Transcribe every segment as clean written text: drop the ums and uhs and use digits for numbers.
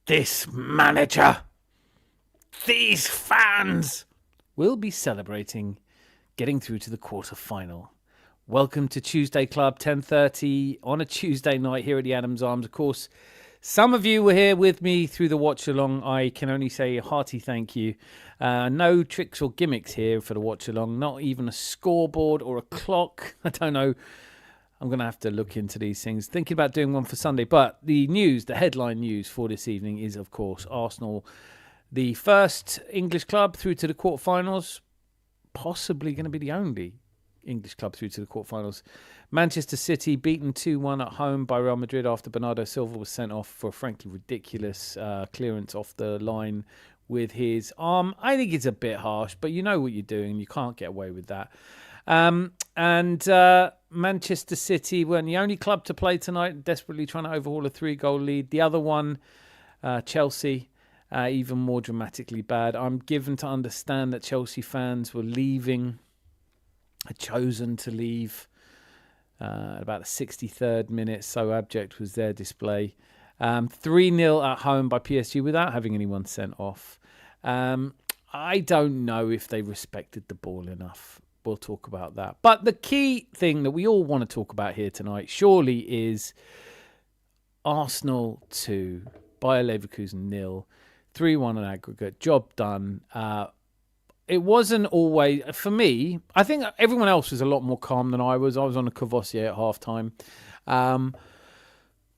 This manager, these fans will be celebrating getting through to the quarter-final. Welcome to Tuesday Club, 10:30 on a Tuesday night here at the Adams Arms. Of course, some of you were here with me through the watch-along. I can only say a hearty thank you. No tricks or gimmicks here for the watch-along, not even a scoreboard or a clock. I don't know. I'm going to have to look into these things. Thinking about doing one for Sunday. But the news, the headline news for this evening is, of course, Arsenal, the first English club through to the quarterfinals. Possibly going to be the only English club through to the quarterfinals. Manchester City beaten 2-1 at home by Real Madrid after Bernardo Silva was sent off for a frankly ridiculous clearance off the line with his arm. I think it's a bit harsh, but you know what you're doing. You can't get away with that. Manchester City weren't the only club to play tonight, desperately trying to overhaul a 3-goal lead. The other one, Chelsea, even more dramatically bad. I'm given to understand that Chelsea fans were leaving, had chosen to leave at about the 63rd minute. So abject was their display. 3-0 at home by PSG without having anyone sent off. I don't know if they respected the ball enough. We'll talk about that. But the key thing that we all want to talk about here tonight, surely, is Arsenal 2, Bayer Leverkusen 0, 3-1 on aggregate, job done. It wasn't always, for me, I think everyone else was a lot more calm than I was. I was on a Cavossier at halftime.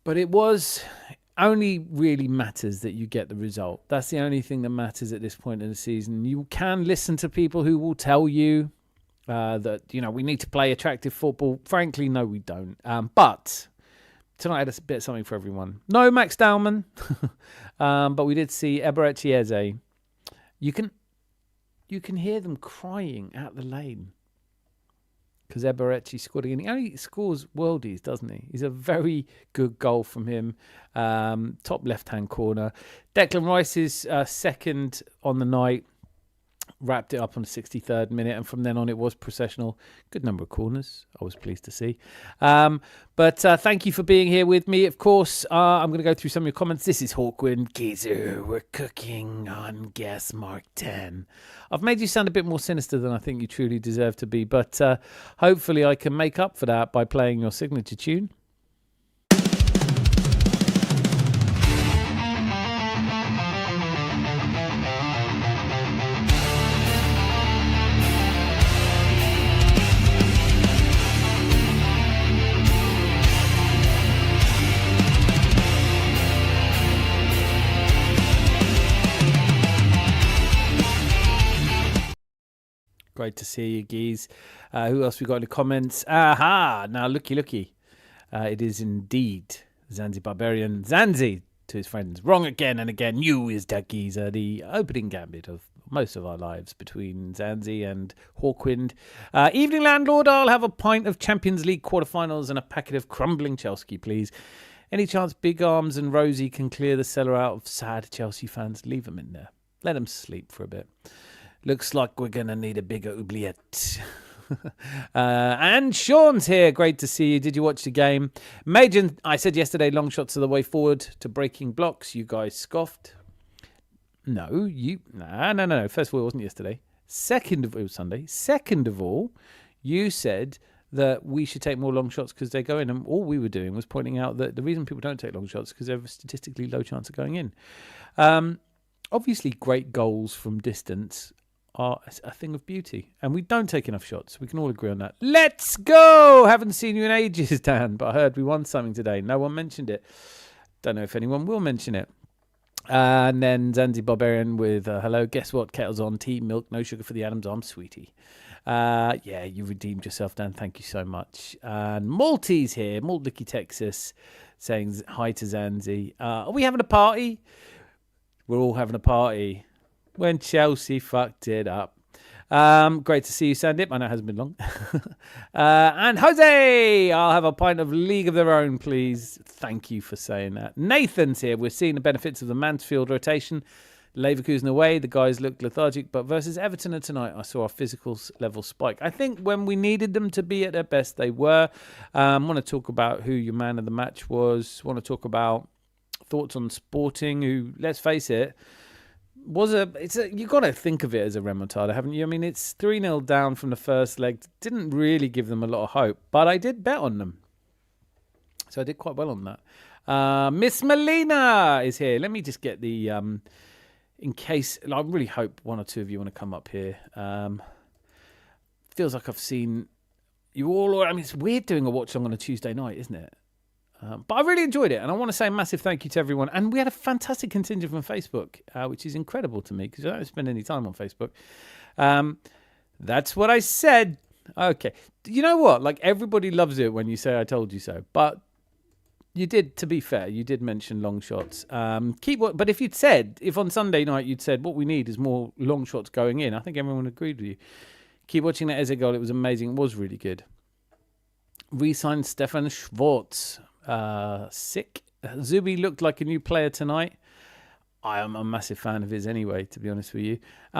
But it was only really matters that you get the result. That's the only thing that matters at this point in the season. You can listen to people who will tell you that, we need to play attractive football. Frankly, no, we don't. But tonight I had a bit of something for everyone. No Max Dowman, but we did see Emirates Eze. You can hear them crying at the lane because Eberechi scored again. He only scores worldies, doesn't he? He's a very good goal from him. Top left-hand corner. Declan Rice's second on the night. Wrapped it up on the 63rd minute, and from then on it was processional. Good number of corners, I was pleased to see. But thank you for being here with me. Of course, I'm going to go through some of your comments. This is Hawkwind. Geezer, we're cooking on gas mark 10. I've made you sound a bit more sinister than I think you truly deserve to be, but hopefully I can make up for that by playing your signature tune. Great to see you, Geese. Who else we got in the comments? Aha! Now, looky. It is indeed Zanzi Barbarian. Zanzi, to his friends. Wrong again and again. You is that geezer. The opening gambit of most of our lives between Zanzi and Hawkwind. Evening, landlord. I'll have a pint of Champions League quarterfinals and a packet of crumbling Chelsea, please. Any chance Big Arms and Rosie can clear the cellar out of sad Chelsea fans? Leave them in there. Let them sleep for a bit. Looks like we're going to need a bigger oubliette. And Sean's here. Great to see you. Did you watch the game? Major, I said yesterday, long shots are the way forward to breaking blocks. You guys scoffed. No. First of all, it wasn't yesterday. It was Sunday. Second of all, you said that we should take more long shots because they go in. And all we were doing was pointing out that the reason people don't take long shots is because they have a statistically low chance of going in. Obviously, great goals from distance are a thing of beauty, and we don't take enough shots. We can all agree on that. Let's go! Haven't seen you in ages, Dan, but I heard we won something today. No one mentioned it. Don't know if anyone will mention it. And then Zanzi Barbarian with hello. Guess what? Kettle's on. Tea, milk, no sugar for the Adams Arm, sweetie. Yeah, you redeemed yourself, Dan. Thank you so much. And Maltese here, Malt Licky, Texas, saying hi to Zanzi. Are we having a party? We're all having a party. When Chelsea fucked it up. Great to see you, Sandip. I know it hasn't been long. And Jose, I'll have a pint of League of Their Own, please. Thank you for saying that. Nathan's here. We're seeing the benefits of the Mansfield rotation. Leverkusen away, the guys looked lethargic, but versus Everton tonight, I saw our physical level spike. I think when we needed them to be at their best, they were. Want to talk about who your man of the match was. Want to talk about thoughts on Sporting, who, let's face it, you got to think of it as a remontada, haven't you? I mean, it's 3-0 down from the first leg. Didn't really give them a lot of hope, but I did bet on them. So I did quite well on that. Miss Melina is here. Let me just get the... in case, I really hope one or two of you want to come up here. Feels like I've seen you all. I mean, it's weird doing a watch along on a Tuesday night, isn't it? But I really enjoyed it, and I want to say a massive thank you to everyone. And we had a fantastic contingent from Facebook, which is incredible to me because I don't spend any time on Facebook. That's what I said. Okay, you know what? Like, everybody loves it when you say "I told you so," but you did, to be fair, you did mention long shots. But if on Sunday night you'd said what we need is more long shots going in, I think everyone agreed with you. Keep watching that Eze goal. It was amazing. It was really good. Re-signed Stefan Schwartz. Sick. Zubi looked like a new player tonight. I am a massive fan of his anyway, to be honest with you.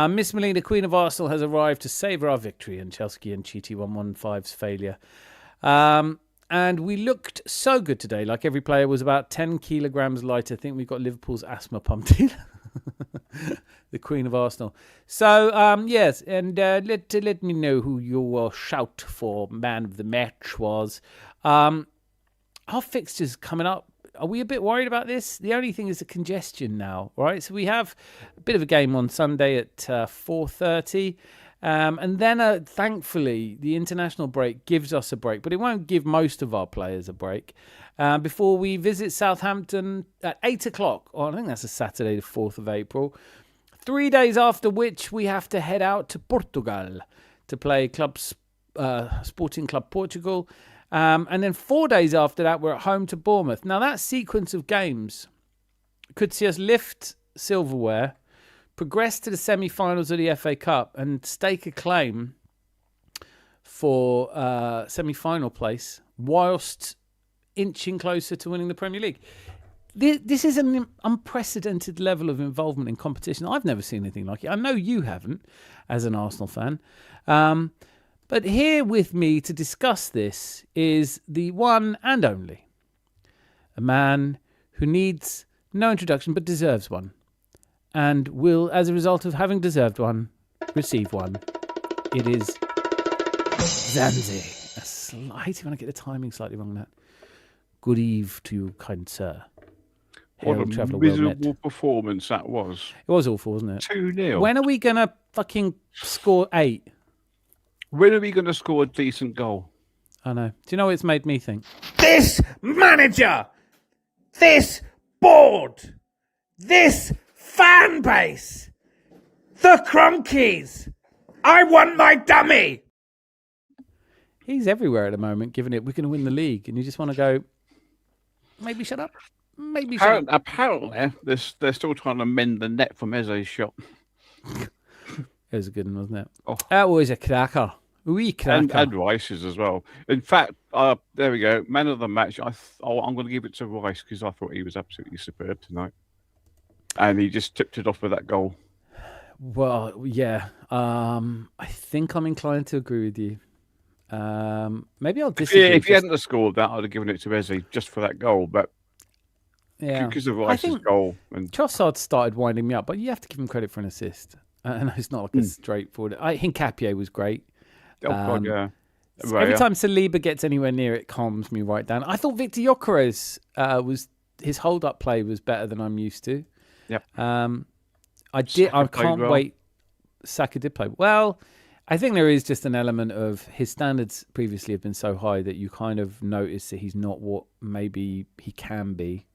Miss Melina, Queen of Arsenal, has arrived to savour our victory in Chelsea and Cheaty 115's failure. And we looked so good today. Like, every player was about 10 kilograms lighter. I think we got Liverpool's asthma pumped in. The Queen of Arsenal. So, yes, and let me know who your shout for man of the match was. Our fixtures coming up. Are we a bit worried about this? The only thing is the congestion now, right? So we have a bit of a game on Sunday at 4:30. And then, thankfully, the international break gives us a break, but it won't give most of our players a break before we visit Southampton at 8 o'clock. I think that's a Saturday, the 4th of April. 3 days after which we have to head out to Portugal to play Sporting Club Portugal. And then 4 days after that, we're at home to Bournemouth. Now, that sequence of games could see us lift silverware, progress to the semi-finals of the FA Cup and stake a claim for semi-final place whilst inching closer to winning the Premier League. This is an unprecedented level of involvement in competition. I've never seen anything like it. I know you haven't as an Arsenal fan. But here with me to discuss this is the one and only, a man who needs no introduction but deserves one. And will, as a result of having deserved one, receive one. It is Zanzi. I hate it when I get the timing slightly wrong. That. Good eve to you, kind sir. What a miserable performance that was. It was awful, wasn't it? 2-0. When are we going to fucking score 8? When are we going to score a decent goal? I know. Do you know what it's made me think? This manager, this board, this fan base, the Cronkies. I want my dummy. He's everywhere at the moment, given it we're going to win the league, and you just want to go, maybe shut up. Maybe shut up. Apparently, they're still trying to mend the net from Eze's shot. It was a good one, wasn't it? Oh. That was a cracker. Wee cracker. And Rice's as well. In fact, there we go. Man of the match. I'm going to give it to Rice because I thought he was absolutely superb tonight. And he just tipped it off with that goal. Well, yeah. I think I'm inclined to agree with you. Maybe I'll disagree. If he hadn't have scored that, I'd have given it to Eze just for that goal. But yeah, because of Rice's goal. And Trossard started winding me up, but you have to give him credit for an assist. And it's not like a straightforward. Hincapié was great. God, yeah. Every time Saliba gets anywhere near it, calms me right down. I thought Victor Gyökeres his hold-up play was better than I'm used to. Yep. I can't wait. Saka did play well. I think there is just an element of his standards previously have been so high that you kind of notice that he's not what maybe he can be.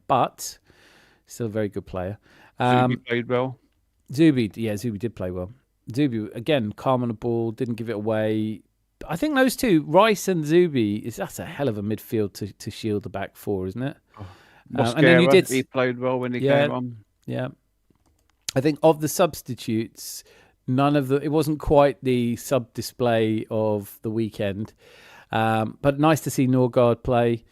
But still a very good player. Zubi played well. Zubi did play well. Zubi, again, calm on the ball, didn't give it away. I think those two, Rice and Zubi, that's a hell of a midfield to shield the back four, isn't it? And then he played well when he came on. Yeah. I think of the substitutes, it wasn't quite the sub display of the weekend. But nice to see Norgard play.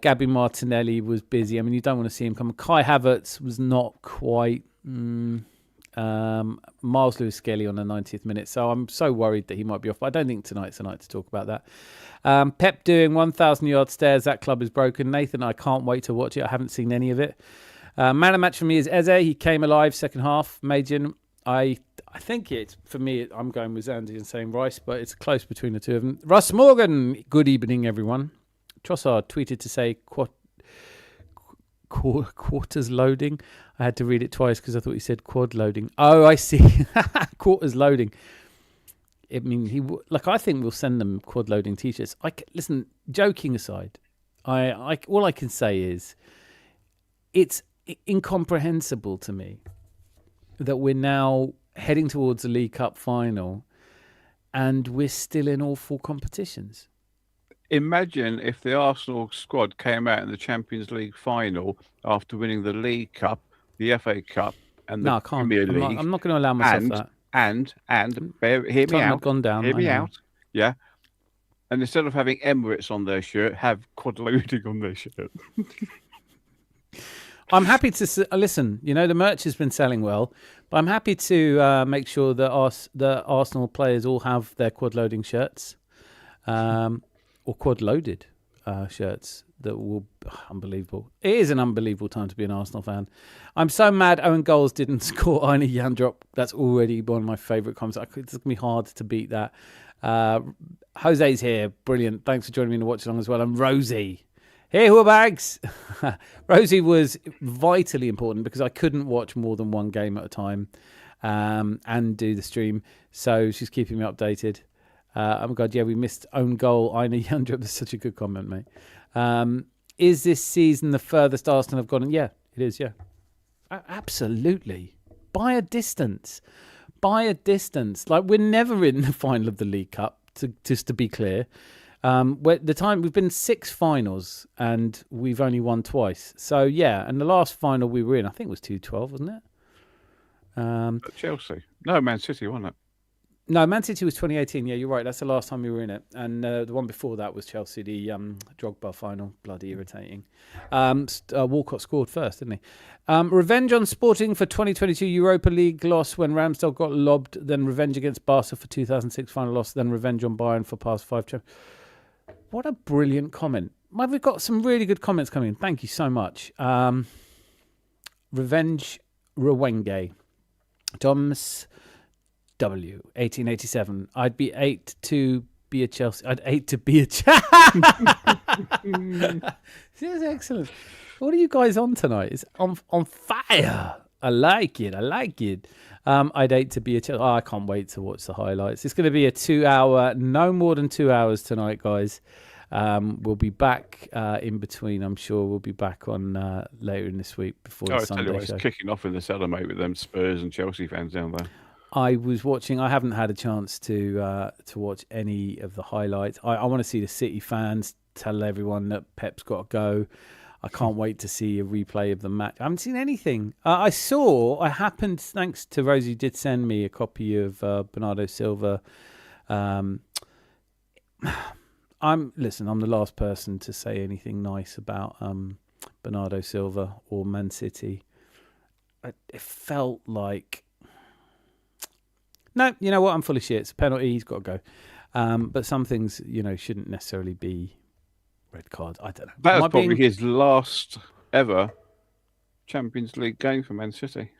Gabby Martinelli was busy. I mean, you don't want to see him come. Kai Havertz was not quite Miles Lewis-Skelly on the 90th minute. So I'm so worried that he might be off. But I don't think tonight's the night to talk about that. Pep doing 1,000-yard stairs. That club is broken. Nathan, I can't wait to watch it. I haven't seen any of it. Man of match for me is Eze. He came alive second half. Majin. I think it's, for me, I'm going with Zandy and saying Rice, but it's close between the two of them. Russ Morgan. Good evening, everyone. Trossard tweeted to say quarters loading. I had to read it twice because I thought he said quad loading. Oh, I see. Quarters loading. I mean, I think we'll send them quad loading t-shirts. Listen, joking aside, all I can say is it's incomprehensible to me that we're now heading towards the League Cup final and we're still in all four competitions. Imagine if the Arsenal squad came out in the Champions League final after winning the League Cup, the FA Cup, and the Premier League. I'm not going to allow myself that. And hear me out. Gone down. Hear me out. Yeah. And instead of having Emirates on their shirt, have quad loading on their shirt. I'm happy to listen. You know, the merch has been selling well, but I'm happy to make sure that the Arsenal players all have their quad loading shirts, or quad loaded shirts. That will unbelievable. It is an unbelievable time to be an Arsenal fan. I'm so mad Owen Goals didn't score Aina Yandrop. That's already one of my favourite comments. It's going to be hard to beat that. Jose's here. Brilliant. Thanks for joining me in the watch along as well. And Rosie. Hey, Hoobags. Rosie was vitally important because I couldn't watch more than one game at a time and do the stream. So she's keeping me updated. Oh my God, yeah, we missed own goal. Aina Yandrop. That's such a good comment, mate. Is this season the furthest Arsenal have gone? Yeah, it is, yeah. Absolutely. By a distance. Like, we're never in the final of the League Cup, just to be clear. We've been 6 finals and we've only won twice. So, yeah, and the last final we were in, I think, was 2012, wasn't it? Chelsea. No, Man City, wasn't it? No, Man City was 2018. Yeah, you're right. That's the last time we were in it. And the one before that was Chelsea, the Drogba final. Bloody irritating. Walcott scored first, didn't he? Revenge on Sporting for 2022 Europa League loss when Ramsdale got lobbed. Then revenge against Barca for 2006 final loss. Then revenge on Bayern for past 5. What a brilliant comment. We've got some really good comments coming in. Thank you so much. Revenge Rewenge. Thomas W. 1887. I'd be 8 to be a Chelsea. I'd 8 to be a Chelsea. This is excellent. What are you guys on tonight? It's on fire. I like it. I'd 8 to be a Chelsea. Oh, I can't wait to watch the highlights. It's going to be a 2-hour, no more than 2 hours tonight, guys. We'll be back in between. I'm sure we'll be back on later in this week before the Sunday show. It's kicking off in the cellar, mate, with them Spurs and Chelsea fans down there. I was watching. I haven't had a chance to watch any of the highlights. I want to see the City fans tell everyone that Pep's got to go. I can't wait to see a replay of the match. I haven't seen anything. I happened, thanks to Rosie, did send me a copy of Bernardo Silva. I'm the last person to say anything nice about Bernardo Silva or Man City. It felt like, no, you know what? I'm full of shit. It's a penalty. He's got to go. But some things, shouldn't necessarily be red card. I don't know. That was probably his last ever Champions League game for Man City.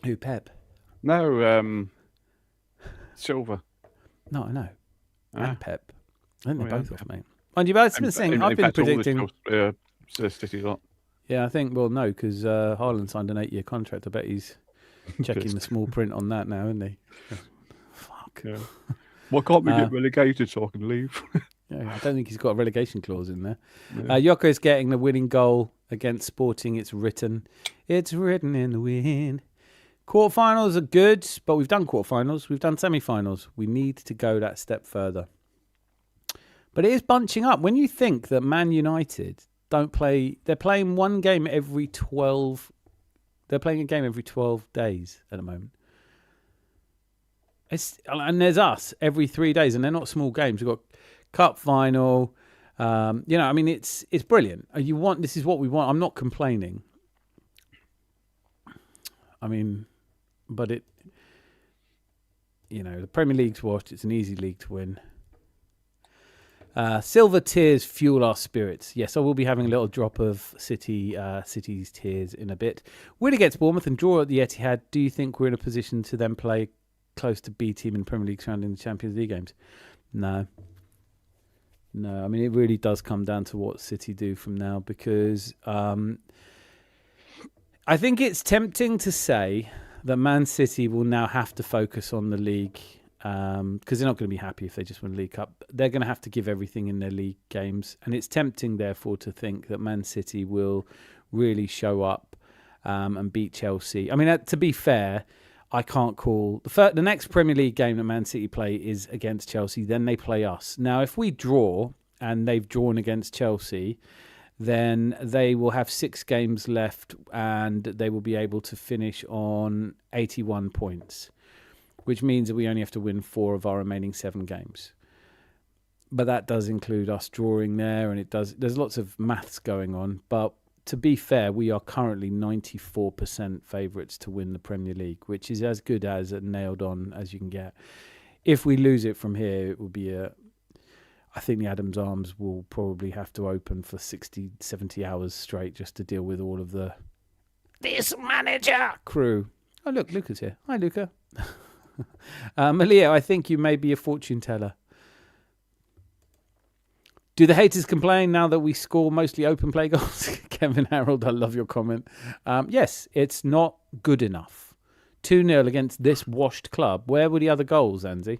Who, Pep? No, Silva. No, I know. And Pep. I think they're both off, mate. Mind you, I've been saying, I've been predicting. City lot. Yeah, I think, well, no, because Haaland signed an 8-year contract. I bet he's checking the small print on that now, isn't he? Fuck. Yeah. Why can't we get relegated so I can leave? Yeah, I don't think he's got a relegation clause in there. Yeah. Yoko is getting the winning goal against Sporting. It's written in the wind. Quarterfinals are good, but we've done quarterfinals. We've done semi-finals. We need to go that step further. But it is bunching up. When you think that Man United don't play, they're playing one game every 12. They're playing a game every 12 days at the moment. And there's us every 3 days, and they're not small games. We've got cup final. It's brilliant. This is what we want. I'm not complaining. I mean, but it, the Premier League's washed. It's an easy league to win. Silver tiers fuel our spirits. Yes, I will be having a little drop of City's tiers in a bit. Win against Bournemouth and draw at the Etihad. Do you think we're in a position to then play close to B team in Premier League surrounding the Champions League games? No. I mean, it really does come down to what City do from now, because I think it's tempting to say that Man City will now have to focus on the league, because they're not going to be happy if they just win the League Cup. They're going to have to give everything in their league games, and it's tempting, therefore, to think that Man City will really show up and beat Chelsea. I mean, to be fair, I can't call the next Premier League game that Man City play is against Chelsea. Then they play us. Now, if we draw and they've drawn against Chelsea, then they will have 6 games left and they will be able to finish on 81 points, which means that we only have to win 4 of our remaining 7 games. But that does include us drawing there, and there's lots of maths going on. But to be fair, we are currently 94% favourites to win the Premier League, which is as good as nailed on as you can get. If we lose it from here, it will be I think the Adams Arms will probably have to open for 60, 70 hours straight just to deal with all of this manager crew. Oh, look, Luca's here. Hi, Luca. Malia, I think you may be a fortune teller. Do the haters complain now that we score mostly open play goals? Kevin Harold, I love your comment. Yes, it's not good enough. 2-0 against this washed club. Where were the other goals, Anzi?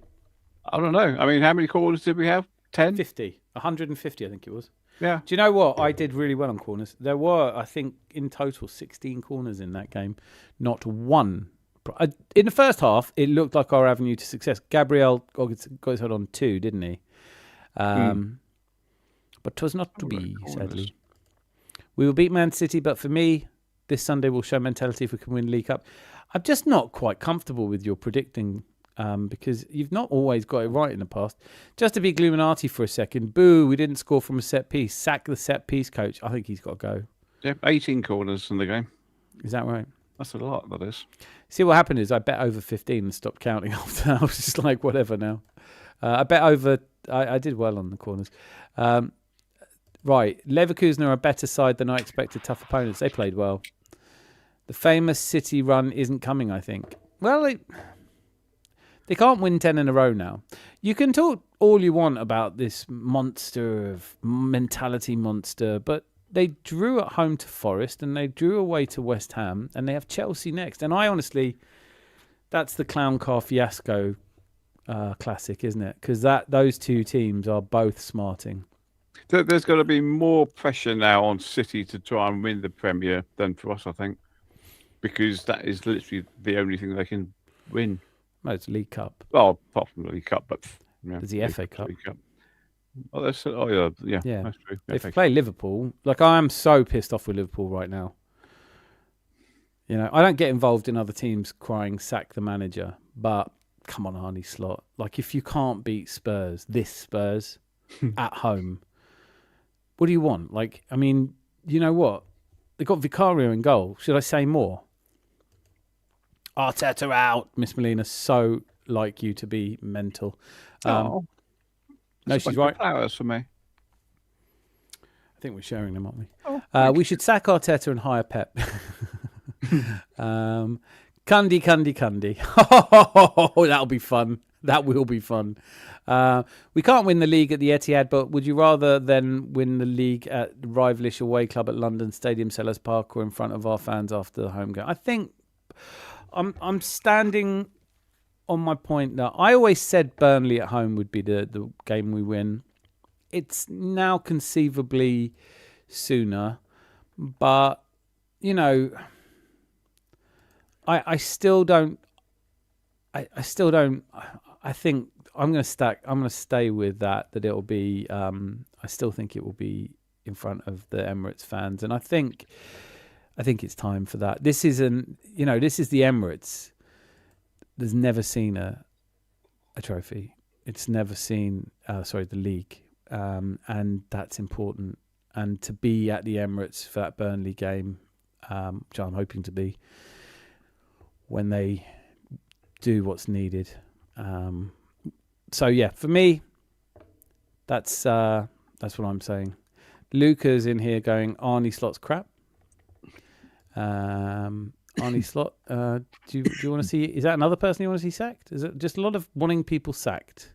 I don't know. I mean, how many corners did we have? 10? 50. 150, I think it was. Yeah. Do you know what? I did really well on corners. There were, I think, in total 16 corners in that game. Not one. In the first half, it looked like our avenue to success. Gabriel got his head on 2, didn't he? But 'twas not to be, sadly. We will beat Man City, but for me, this Sunday will show mentality if we can win League Cup. I'm just not quite comfortable with your predicting, because you've not always got it right in the past. Just to be Gluminati for a second, boo, we didn't score from a set piece. Sack the set piece coach. I think he's got to go. Yeah, 18 corners in the game. Is that right? That's a lot, that is. See, what happened is I bet over 15 and stopped counting after. I was just like, whatever now. I bet over... I did well on the corners. Right, Leverkusen are a better side than I expected. Tough opponents. They played well. The famous City run isn't coming, I think. Well, they can't win 10 in a row now. You can talk all you want about this mentality monster, but they drew at home to Forest and they drew away to West Ham, and they have Chelsea next. And I honestly, that's the clown car fiasco classic, isn't it? Because those two teams are both smarting. There's got to be more pressure now on City to try and win the Premier than for us, I think, because that is literally the only thing they can win. No, it's League Cup. Well, apart from the League Cup, but yeah, there's the FA Cup. Oh, yeah, that's true. If they play Liverpool, like I am so pissed off with Liverpool right now. You know, I don't get involved in other teams crying sack the manager, but come on, Arnie Slot. Like if you can't beat Spurs at home, what do you want? Like, I mean, you know what? They got Vicario in goal. Should I say more? Arteta out. Miss Molina, so like you to be mental. No, she's right. Flowers for me. I think we're sharing them, aren't we? We should sack Arteta and hire Pep. Cundy. Oh, that'll be fun. That will be fun. We can't win the league at the Etihad, but would you rather than win the league at the rivalish away club at London Stadium, Sellers Park, or in front of our fans after the home game? I think I'm standing on my point that I always said Burnley at home would be the game we win. It's now conceivably sooner, but you know, I still don't. I still don't. I think I'm going to stay with that it'll be. I still think it will be in front of the Emirates fans, and I think it's time for that. This is the Emirates. There's never seen a trophy. It's never seen the league, and that's important. And to be at the Emirates for that Burnley game, which I'm hoping to be, when they do what's needed. So yeah, for me, that's what I'm saying. Luca's in here going, Arnie Slot's crap. Arnie Slot, do you want to see? Is that another person you want to see sacked? Is it just a lot of wanting people sacked?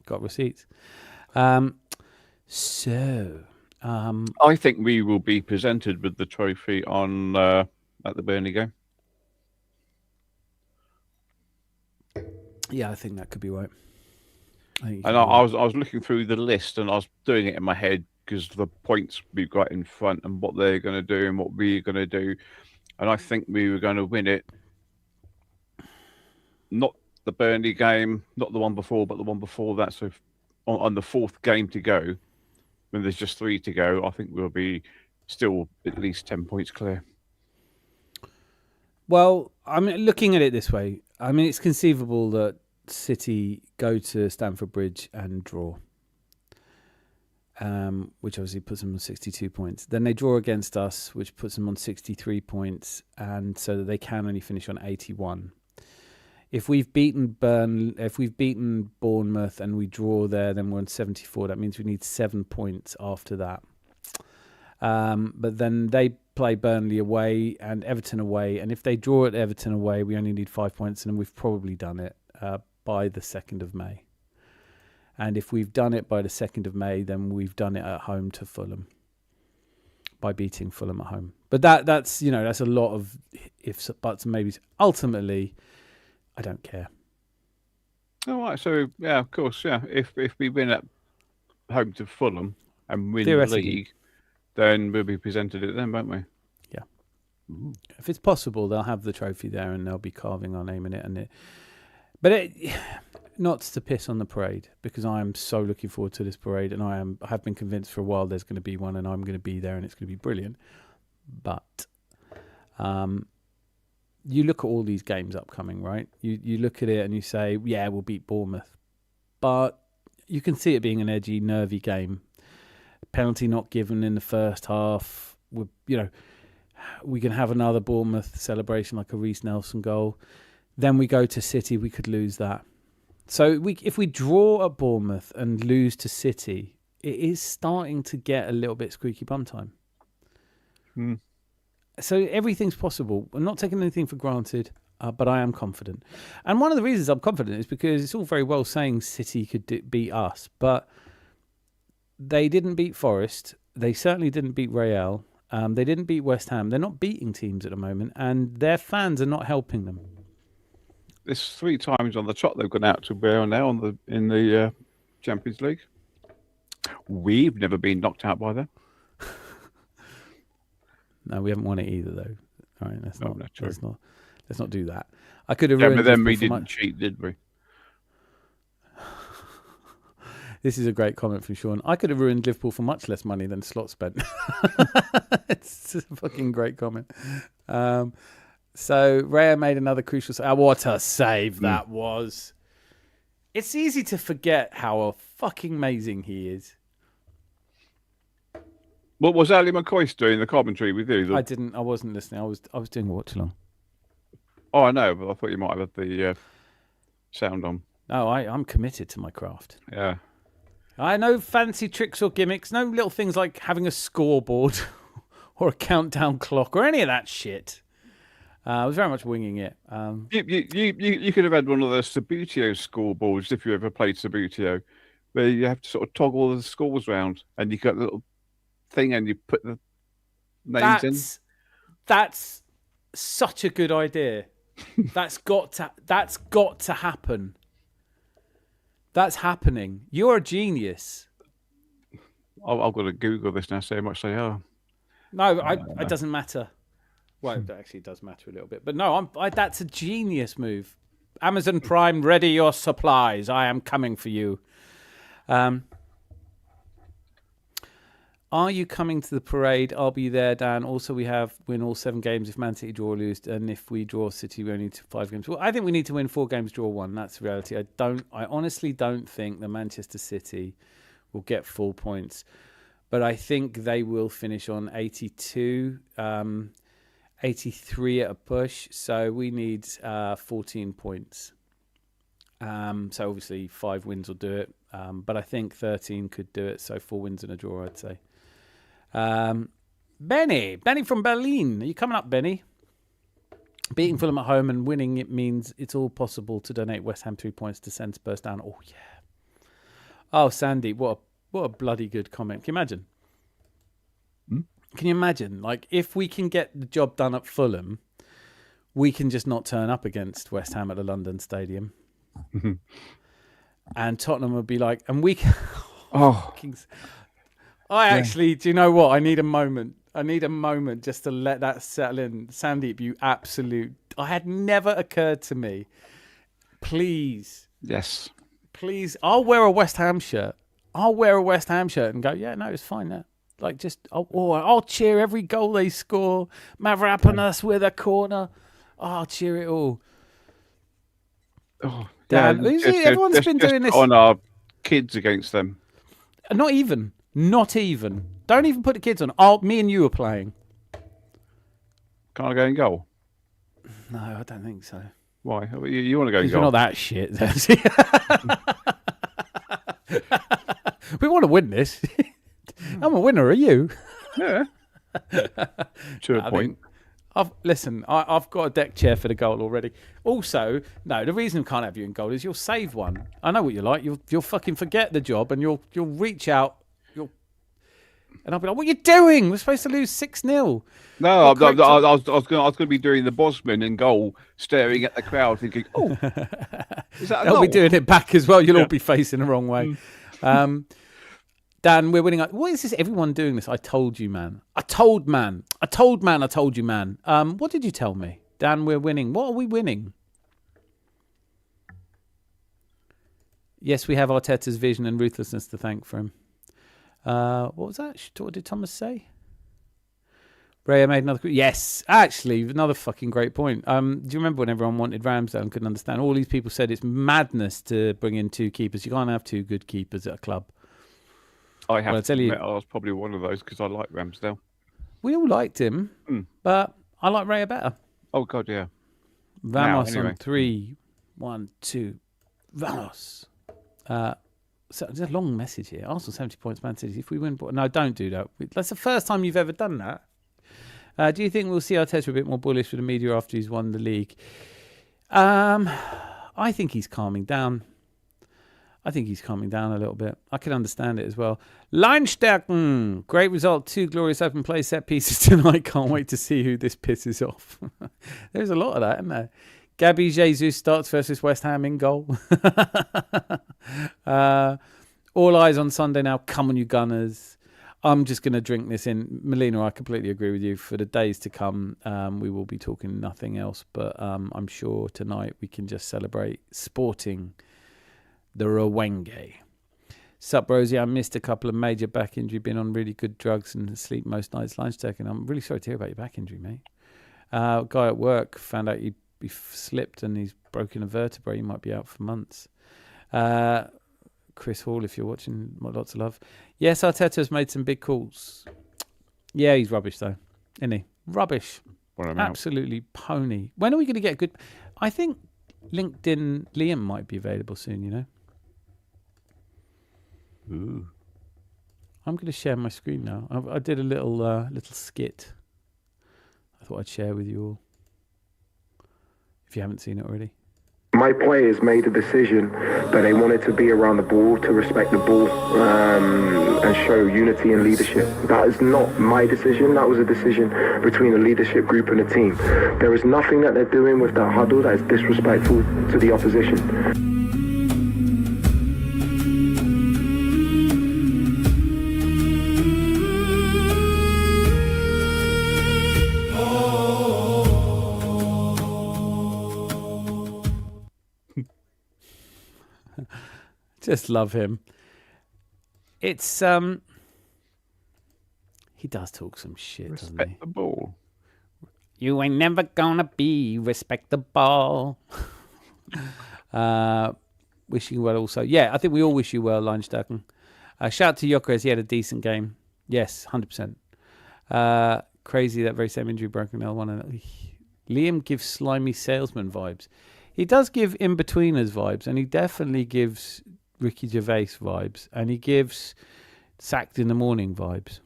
Got receipts. I think we will be presented with the trophy on at the Burnley game. Yeah, I think that could be right. I was looking through the list and I was doing it in my head because the points we've got in front and what they're going to do and what we're going to do, and I think we were going to win it. Not the Burnley game, not the one before, but the one before that. So on the fourth game to go, when there's just 3 to go, I think we'll be still at least 10 points clear. Well, I mean, looking at it this way, I mean, it's conceivable that City go to Stamford Bridge and draw, which obviously puts them on 62 points. Then they draw against us, which puts them on 63 points, and so that they can only finish on 81. If we've beaten Bournemouth and we draw there, then we're on 74. That means we need 7 points after that. But then they play Burnley away and Everton away, and if they draw at Everton away, we only need 5 points, and we've probably done it by the 2nd of May. And if we've done it by the 2nd of May, then we've done it at home to Fulham by beating Fulham at home. But that's a lot of ifs, buts, and maybes. Ultimately, I don't care. All right, so yeah, of course, yeah. If we win at home to Fulham and win the league, then we'll be presented it then, won't we? Yeah. Ooh. If it's possible, they'll have the trophy there and they'll be carving our name in it. But not to piss on the parade, because I am so looking forward to this parade, and I have been convinced for a while there's going to be one, and I'm going to be there, and it's going to be brilliant. But you look at all these games upcoming, right? You look at it and you say, yeah, we'll beat Bournemouth. But you can see it being an edgy, nervy game. Penalty not given in the first half. We can have another Bournemouth celebration like a Reece Nelson goal. Then we go to City, we could lose that. So if we draw at Bournemouth and lose to City, it is starting to get a little bit squeaky bum time. So everything's possible. I'm not taking anything for granted, but I am confident. And one of the reasons I'm confident is because it's all very well saying City could beat us, but they didn't beat Forest. They certainly didn't beat Real. They didn't beat West Ham. They're not beating teams at the moment, and their fans are not helping them. There's 3 times on the trot they've gone out to Real now in the Champions League. We've never been knocked out by them. No, we haven't won it either, though. All right, let's not do that. I could have Yeah, ruined. but then we didn't cheat, did we? This is a great comment from Sean. I could have ruined Liverpool for much less money than Slot spent. It's a fucking great comment. So Raya made another crucial save. What a save that was. It's easy to forget how fucking amazing he is. What was Ali McCoy doing the commentary with you? I wasn't listening. I was doing watch along. Oh, I know, but I thought you might have had the sound on. No, I'm committed to my craft. Yeah. I know fancy tricks or gimmicks, no little things like having a scoreboard or a countdown clock or any of that shit. I was very much winging it. You could have had one of the Sabutio scoreboards if you ever played Sabutio, where you have to sort of toggle the scores round, and you got a little thing and you put the names in. That's such a good idea. That's got to happen. That's happening. You're a genius. I've got to Google this now. So much they are. No, it doesn't matter. Well, it actually does matter a little bit, but no, that's a genius move. Amazon Prime, ready your supplies. I am coming for you. Are you coming to the parade? I'll be there, Dan. Also, we have win all 7 games if Man City draw or lose, and if we draw City, we only need 5 games. Well, I think we need to win 4 games, draw 1. That's the reality. I honestly don't think that Manchester City will get full points, but I think they will finish on 82, 83 at a push. So we need 14 points. So obviously 5 wins will do it, but I think 13 could do it. So 4 wins and a draw, I'd say. Benny from Berlin. Are you coming up, Benny? Beating Fulham at home and winning it means it's all possible to donate West Ham 3 points to send Spurs down. Oh, yeah. Oh, Sandy, what a bloody good comment. Can you imagine? Can you imagine? Like, if we can get the job done at Fulham, we can just not turn up against West Ham at the London Stadium. And Tottenham would be like, and we can... Actually, do you know what? I need a moment. Just to let that settle in. Sandeep, you absolute... I had never occurred to me. Please. Yes. Please. I'll wear a West Ham shirt. And go, yeah, no, it's fine now. Like, just... I'll cheer every goal they score. Mavropanos with a corner. I'll cheer it all. Oh, Dan, everyone's been doing this. On our kids against them. Not even. Don't even put the kids on. Me and you are playing. Can't I go in goal? No, I don't think so. Why? You want to go in We're goal? not that shit. We want to win this. I'm a winner, are you? Yeah. To a point. I've got a deck chair for the goal already. Also, no, the reason we can't have you in goal is you'll save one. I know what you're like. You'll fucking forget the job and you'll reach out. And I'll be like, what are you doing? We're supposed to lose 6-0. No, I was going to be doing the Bosman in goal, staring at the crowd, thinking, "Oh, is that a They'll goal?" be doing it back as well. You'll all be facing the wrong way. Dan, we're winning. What is this? Everyone doing this? I told you, man. I told you, man. What did you tell me? Dan, we're winning. What are we winning? Yes, we have Arteta's vision and ruthlessness to thank for him. What was that? What did Thomas say? Raya made another... Yes, actually, another fucking great point. Do you remember when everyone wanted Ramsdale and couldn't understand? All these people said it's madness to bring in 2 keepers. You can't have 2 good keepers at a club. I have to admit, I was probably one of those because I like Ramsdale. We all liked him, but I like Raya better. Oh, God, yeah. Vamos on 3, 1, 2. Vamos. So there's a long message here. Arsenal 70 points, Man City. If we win... No, don't do that. That's the first time you've ever done that. Do you think we'll see Arteta a bit more bullish with the media after he's won the league? I think he's calming down. a little bit. I can understand it as well. Leinstärken. Great result. 2 glorious open play set pieces tonight. Can't wait to see who this pisses off. There's a lot of that, isn't there? Gabby Jesus starts versus West Ham in goal. All eyes on Sunday now. Come on, you Gunners. I'm just going to drink this in. Melina, I completely agree with you. For the days to come, we will be talking nothing else. But I'm sure tonight we can just celebrate sporting the Wenger. Sup, Rosie? I missed a couple of major back injury. Been on really good drugs and sleep most nights. Lunchtech, and I'm really sorry to hear about your back injury, mate. Guy at work found out he slipped and he's broken a vertebrae. He might be out for months. Chris Hall, if you're watching, lots of love. Yes, Arteta's made some big calls. Yeah, he's rubbish though, isn't he? Rubbish. Absolutely pony. When are we going to get good? I think LinkedIn Liam might be available soon, you know. Ooh. I'm going to share my screen now. I did a little skit. I thought I'd share with you all. If you haven't seen it already. My players made a decision that they wanted to be around the ball, to respect the ball, and show unity and leadership. That is not my decision. That was a decision between the leadership group and the team. There is nothing that they're doing with that huddle that is disrespectful to the opposition. Just love him. It's He does talk some shit, doesn't Respect he? the ball. You ain't never gonna be respectable. Wishing you well also. Yeah, I think we all wish you well, Line-Stacken. Shout out to Gyökeres. He had a decent game. Yes, 100%. Crazy that very same injury broken L1. Liam gives slimy salesman vibes. He does give in-betweeners vibes, and he definitely gives Ricky Gervais vibes, and he gives sacked in the morning vibes.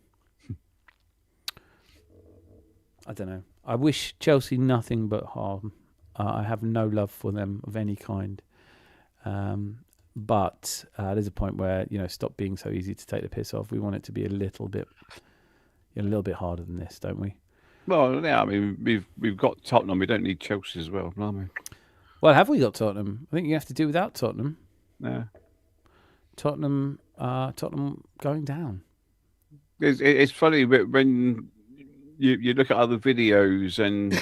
I don't know. I wish Chelsea nothing but harm. I have no love for them of any kind. But there's a point where, stop being so easy to take the piss off. We want it to be a little bit harder than this, don't we? Well, yeah, I mean, we've got Tottenham. We don't need Chelsea as well, don't we? Well, have we got Tottenham? I think you have to do without Tottenham. Yeah. Tottenham going down. It's funny when you look at other videos and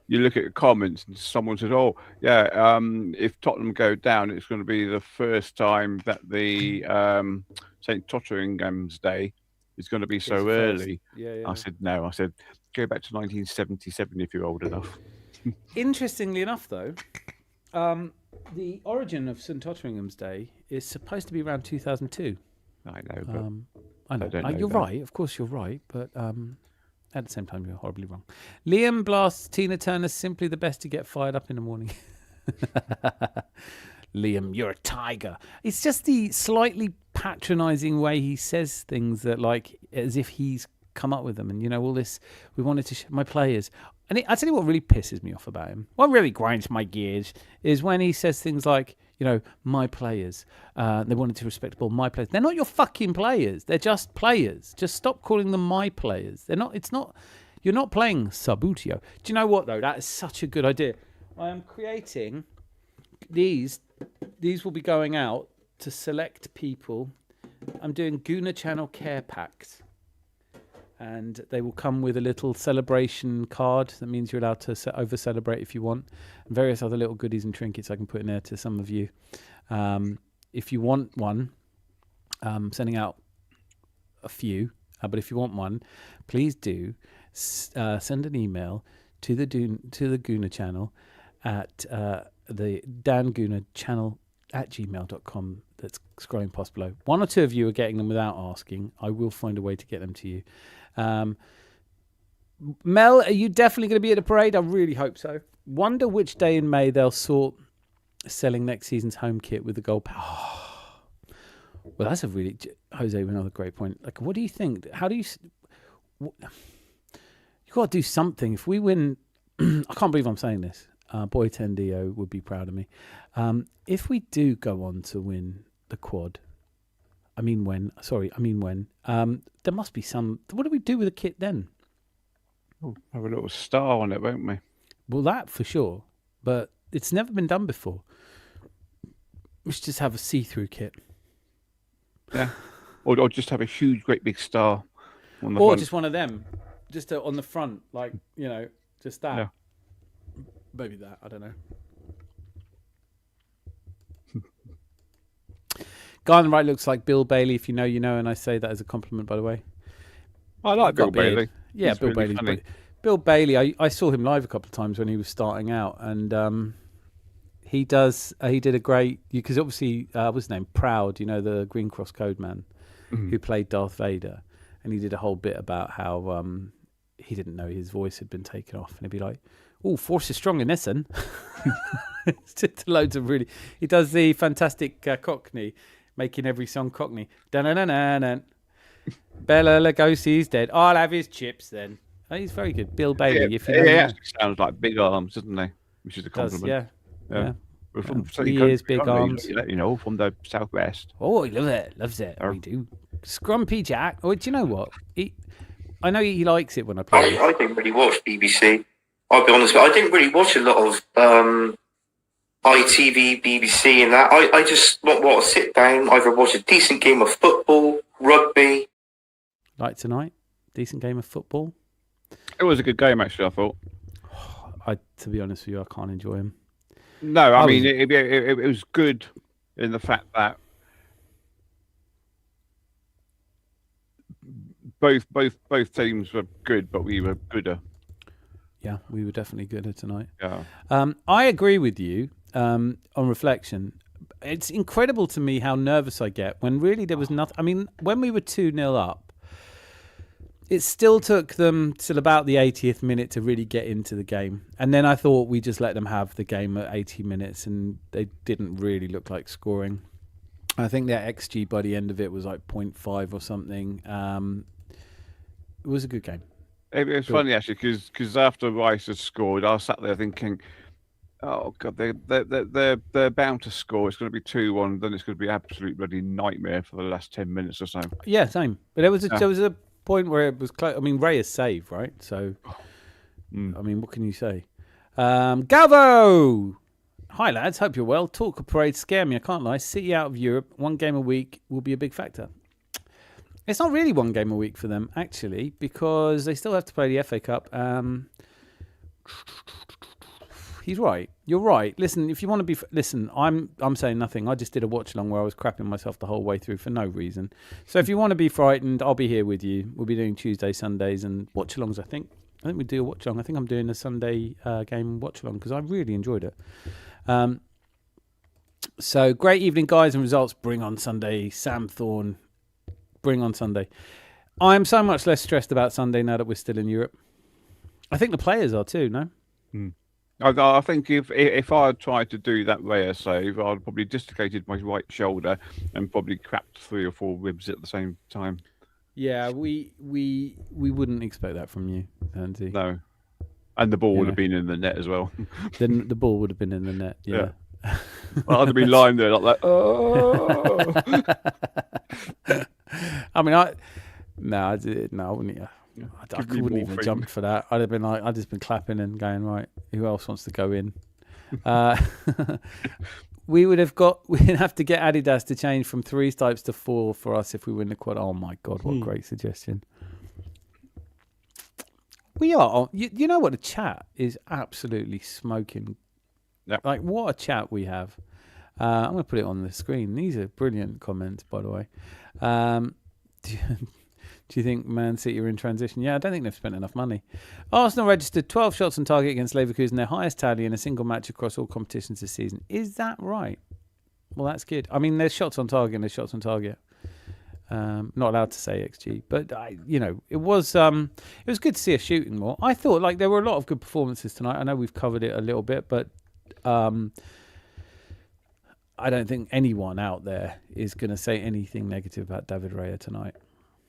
you look at the comments and someone said, "Oh, yeah, if Tottenham go down, it's going to be the first time that the St. Totteringham's Day is going to be so early." Yeah. I said, "No." I said, "Go back to 1977 if you're old enough." Interestingly enough, though, the origin of St. Totteringham's Day is supposed to be around 2002. I know, but I know. don't know You're that. right. Of course, you're right. But at the same time, you're horribly wrong. Liam blasts Tina Turner simply the best to get fired up in the morning. Liam, you're a tiger. It's just the slightly patronising way he says things that, like, as if he's come up with them. And, all this, we wanted to my players. And I tell you what really pisses me off about him. What really grinds my gears is when he says things like, my players. They wanted to respectable my players. They're not your fucking players. They're just players. Just stop calling them my players. They're not. It's not. You're not playing Sabutio. Do you know what though? That is such a good idea. I am creating these. These will be going out to select people. I'm doing Gooner channel care packs. And they will come with a little celebration card. That means you're allowed to over-celebrate if you want. And various other little goodies and trinkets I can put in there to some of you. If you want one, sending out a few. But if you want one, please do send an email to the Gooner channel at the Dan Gooner channel at gmail.com. That's scrolling past below. One or two of you are getting them without asking. I will find a way to get them to you. Mel, are you definitely going to be at the parade? I really hope so. Wonder which day in May they'll sort selling next season's home kit with the gold. Well, that's a really Jose. Another great point. Like, what do you think? How do you? You got to do something. If we win, I can't believe I'm saying this. Boy Tendio would be proud of me. If we do go on to win the quad, when. There must be some. What do we do with the kit then? Oh, have a little star on it, won't we? Well, that for sure. But it's never been done before. We should just have a see-through kit. Yeah. Or just have a huge, great big star on the Or front. just one of them. Just on the front. Like, just that. Yeah. Maybe that. I don't know. Guy on the right looks like Bill Bailey. If you know, you know. And I say that as a compliment, by the way. I like Bill Got a beard. Bailey. Yeah, He's Bill really Bailey. funny. Bill Bailey, I saw him live a couple of times when he was starting out. And he did a great... Because obviously, what's his name? Proud, the Green Cross Code man who played Darth Vader. And he did a whole bit about how he didn't know his voice had been taken off. And he'd be like, "Oh, Force is strong in this one." It's just loads of really... He does the fantastic Cockney, making every song Cockney. Da-na-na-na-na. Bella Lugosi's dead. I'll have his chips then. Oh, he's very good. Bill Bailey. Yeah, If you know he him. actually sounds like big arms, doesn't he? Which is a Does, compliment. yeah. We're from Yeah. sunny He country, is big aren't we? arms. From the southwest. Oh, he loves it. We do. Scrumpy Jack. Oh, do you know what? I know he likes it when I play this. I didn't really watch BBC. I'll be honest with you. I didn't really watch a lot of ITV, BBC and that. I just want to sit down, either watch a decent game of football, rugby. Like tonight? Decent game of football? It was a good game, actually, I thought. To be honest with you, I can't enjoy him. No, I mean, it was good in the fact that both teams were good, but we were gooder. Yeah, we were definitely gooder tonight. Yeah. I agree with you on reflection. It's incredible to me how nervous I get when really there was nothing. I mean, when we were 2-0 up, it still took them till about the 80th minute to really get into the game. And then I thought we just let them have the game at 80 minutes and they didn't really look like scoring. I think their XG by the end of it was like 0.5 or something. It was a good game. It was funny actually because after Rice had scored, I sat there thinking, "Oh God, they're bound to score. It's going to be 2-1. Then it's going to be absolute bloody nightmare for the last 10 minutes or so." Yeah, same. But there was a point where it was close. I mean, Reyes saved, right? So, I mean, what can you say? Galvo! Hi, lads. Hope you're well. Talk of parade scare me. I can't lie. City out of Europe, 1 game a week will be a big factor. It's not really 1 game a week for them, actually, because they still have to play the FA Cup. He's right. You're right. Listen, if you want to be... Listen, I'm saying nothing. I just did a watch-along where I was crapping myself the whole way through for no reason. So if you want to be frightened, I'll be here with you. We'll be doing Tuesday, Sundays, and watch-alongs, I think. I think we do a watch-along. I think I'm doing a Sunday game watch-along because I really enjoyed it. So great evening, guys, and results. Bring on Sunday. Sam Thorne. Bring on Sunday. I'm so much less stressed about Sunday now that we're still in Europe. I think the players are too, no? I think if I had tried to do that rare save, I'd probably dislocated my right shoulder and probably cracked 3 or 4 ribs at the same time. Yeah, we wouldn't expect that from you, Andy. No. And the ball would have been in the net as well. Then the ball would have been in the net, yeah. I'd have been lying there like that. Oh. I mean, I wouldn't. I wouldn't even jump for that. I'd have been like, I'd just been clapping and going, right, who else wants to go in? We'd have to get Adidas to change from 3 stripes to 4 for us if we win the quad. Oh my God, what a great suggestion. We are. You know what? The chat is absolutely smoking. Yep. Like, what a chat we have. I'm going to put it on the screen. These are brilliant comments, by the way. Do you think Man City are in transition? Yeah, I don't think they've spent enough money. Arsenal registered 12 shots on target against Leverkusen, their highest tally in a single match across all competitions this season. Is that right? Well, that's good. I mean, there's shots on target and there's shots on target. Not allowed to say XG, but it was good to see us shooting more. I thought like there were a lot of good performances tonight. I know we've covered it a little bit, but I don't think anyone out there is going to say anything negative about David Raya tonight.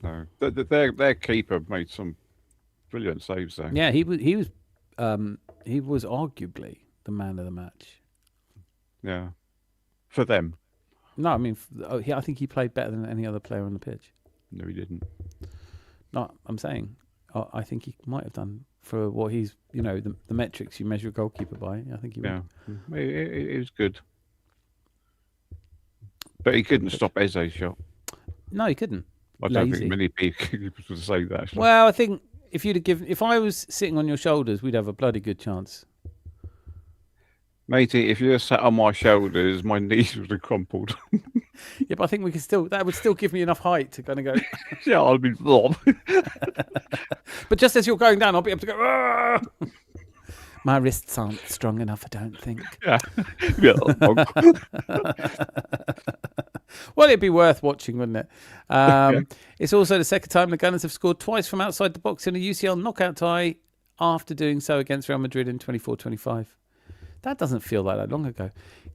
No, their keeper made some brilliant saves though. Yeah, he was arguably the man of the match. Yeah, for them. No, I mean, I think he played better than any other player on the pitch. No, he didn't. No, I'm saying, I think he might have done for what he's, the metrics you measure a goalkeeper by. I think he would. Yeah, it was good. But he couldn't stop Eze's shot. No, he couldn't. I don't think many people would say that. Actually. Well, I think if I was sitting on your shoulders, we'd have a bloody good chance. Matey, if you sat on my shoulders, my knees would have crumpled. Yeah, but I think we could that would still give me enough height to kind of go. Yeah, I'll be blob. But just as you're going down, I'll be able to go. Aah! My wrists aren't strong enough, I don't think. Yeah. Well, it'd be worth watching, wouldn't it? It's also the second time the Gunners have scored twice from outside the box in a UCL knockout tie after doing so against Real Madrid in 24-25. That doesn't feel like that long ago.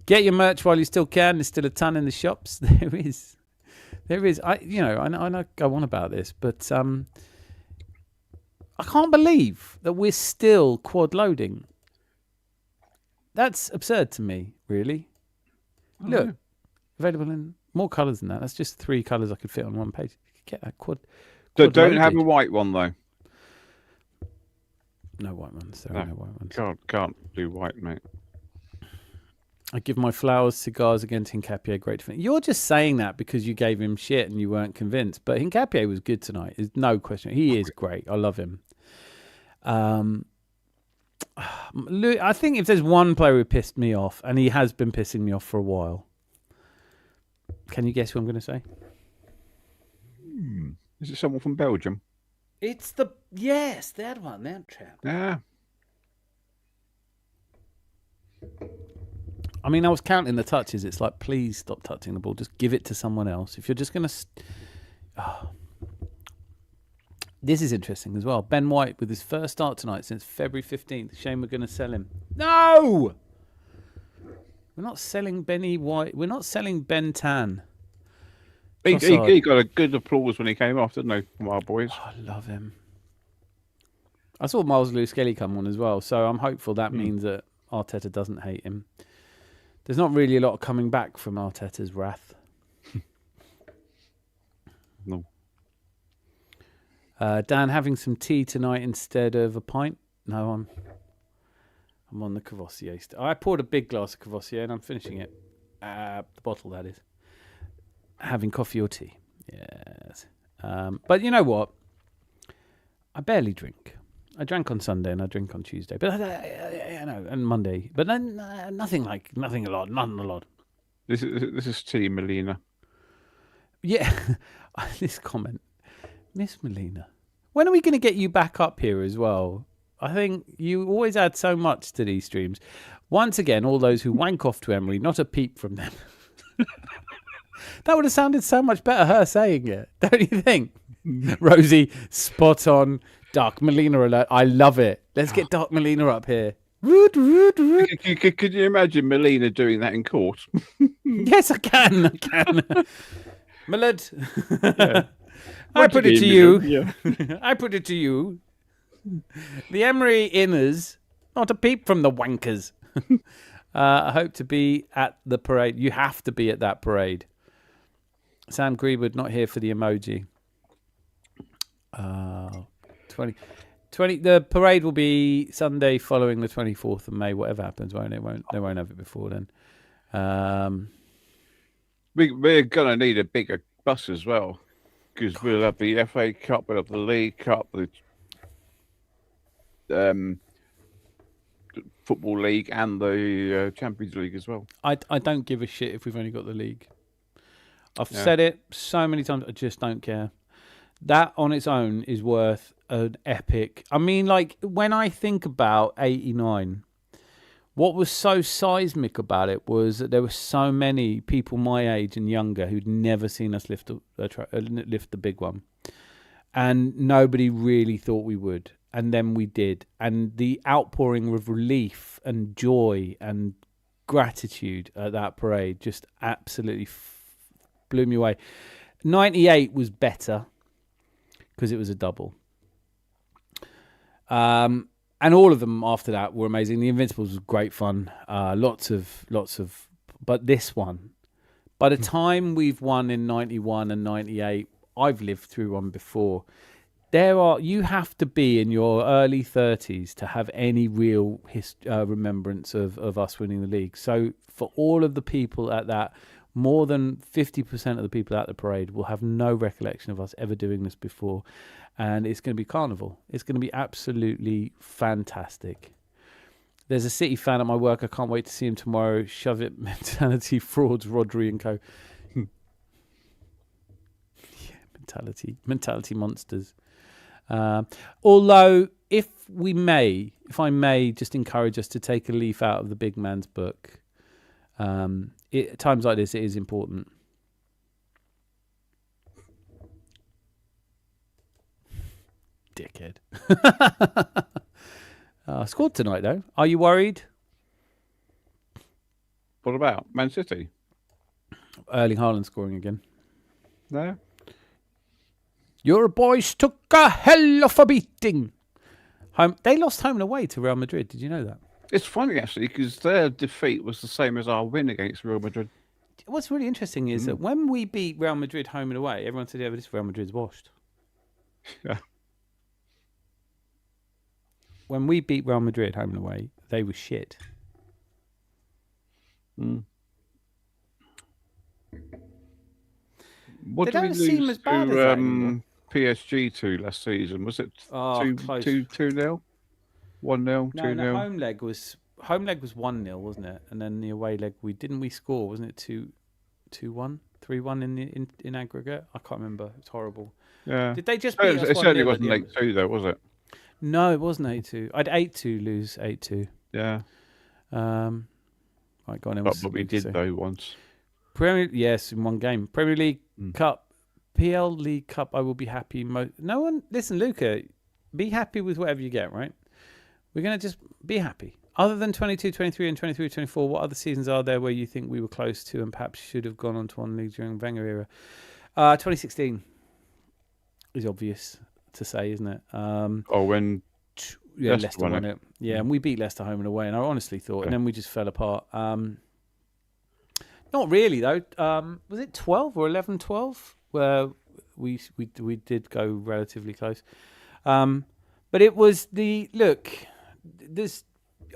Get your merch while you still can. There's still a ton in the shops. There is. I know go on about this, but I can't believe that we're still quad loading. That's absurd to me, really. Look, available in more colours than that. That's just 3 colours I could fit on one page. You could get that quad Don't loaded. have a white one though. No white ones. There are no white ones. Can't do white, mate. I give my flowers, cigars against Hincapié. Great defense. You're just saying that because you gave him shit and you weren't convinced. But Hincapié was good tonight. There's no question. He is great. I love him. I think if there's one player who pissed me off, and he has been pissing me off for a while, can you guess who I'm going to say? Is it someone from Belgium? It's the yes, that one, that trap. Yeah. I mean, I was counting the touches. It's like, please stop touching the ball. Just give it to someone else. If you're just going to... This is interesting as well. Ben White with his first start tonight since February 15th. Shame we're going to sell him. No! We're not selling Benny White. We're not selling Ben Tan. He got a good applause when he came off, didn't he, from our boys? Oh, I love him. I saw Miles Lewis-Skelly come on as well, so I'm hopeful that means that Arteta doesn't hate him. There's not really a lot coming back from Arteta's wrath. No. Dan, having some tea tonight instead of a pint? No, I'm on the Courvoisier. I poured a big glass of Courvoisier and I'm finishing it. The bottle, that is. Having coffee or tea. Yes. But you know what? I barely drink. I drank on Sunday and I drink on Tuesday. But I know, and Monday. But then nothing a lot. This is Team Melina. Yeah. This comment. Miss Melina. When are we going to get you back up here as well? I think you always add so much to these streams. Once again, all those who wank off to Emery, not a peep from them. That would have sounded so much better, her saying it. Don't you think? Rosie, spot on. Dark Melina alert. I love it. Let's get Dark Melina up here. Root. Could you imagine Melina doing that in court? Yes, I can. My lad. Yeah. I put it to you. Yeah. I put it to you. The Emery inners, not a peep from the wankers. I hope to be at the parade. You have to be at that parade. Sam Greenwood not here for the emoji. 20. The parade will be Sunday following the 24th of May. Whatever happens, won't it? They won't have it before then. We're gonna need a bigger bus as well, because we'll have the FA Cup, we'll have the League Cup, the Football League, and the Champions League as well. I don't give a shit if we've only got the league. I've said it so many times. I just don't care. That on its own is worth an epic. I mean, like, when I think about 89, what was so seismic about it was that there were so many people my age and younger who'd never seen us lift the big one. And nobody really thought we would. And then we did. And the outpouring of relief and joy and gratitude at that parade just absolutely blew me away. 98 was better because it was a double. And all of them after that were amazing. The Invincibles was great fun. Lots of. But this one, by the time we've won in 91 and 98, I've lived through one before. You have to be in your early 30s to have any real remembrance of us winning the league. So for all of the people at that, more than 50% of the people at the parade will have no recollection of us ever doing this before. And it's going to be carnival. It's going to be absolutely fantastic. There's a City fan at my work. I can't wait to see him tomorrow. Shove it, mentality, frauds, Rodri and co. Mentality monsters. Although, if I may just encourage us to take a leaf out of the big man's book, at times like this, it is important. Dickhead. Scored tonight, though. Are you worried? What about Man City? Erling Haaland scoring again. No. Your boys took a hell of a beating. They lost home and away to Real Madrid. Did you know that? It's funny, actually, because their defeat was the same as our win against Real Madrid. What's really interesting is that when we beat Real Madrid home and away, everyone said, yeah, but this Real Madrid's washed. Yeah. When we beat Real Madrid home and away, they were shit. What They did we don't seem lose as bad as that anymore. PSG to last season? Was it Close. 2-0? 1-0? 2-0? No, home leg was 1-0, wasn't it? And then the away leg, didn't we score? Wasn't it 2-1, 3-1 in aggregate? I can't remember. It's horrible. Yeah. Did they just Oh, beat us it certainly 1-0 at the wasn't end? 8-2 though, was it? No, it wasn't 8-2. I'd 8-2 lose 8-2. Yeah. Right, go on. But we did though once. Yes, in one game. Premier League Cup, PL League Cup. I will be happy. No one. Listen, Luca. Be happy with whatever you get. Right. We're gonna just be happy. Other than 22, 23, and 23, 24, what other seasons are there where you think we were close to and perhaps should have gone on to one league during Wenger era? 2016 is obvious to say, isn't it? When Leicester won it. Yeah, and we beat Leicester home and away, and I honestly thought, and then we just fell apart. Not really though. Was it 12 or 11-12 where we did go relatively close? But it was this.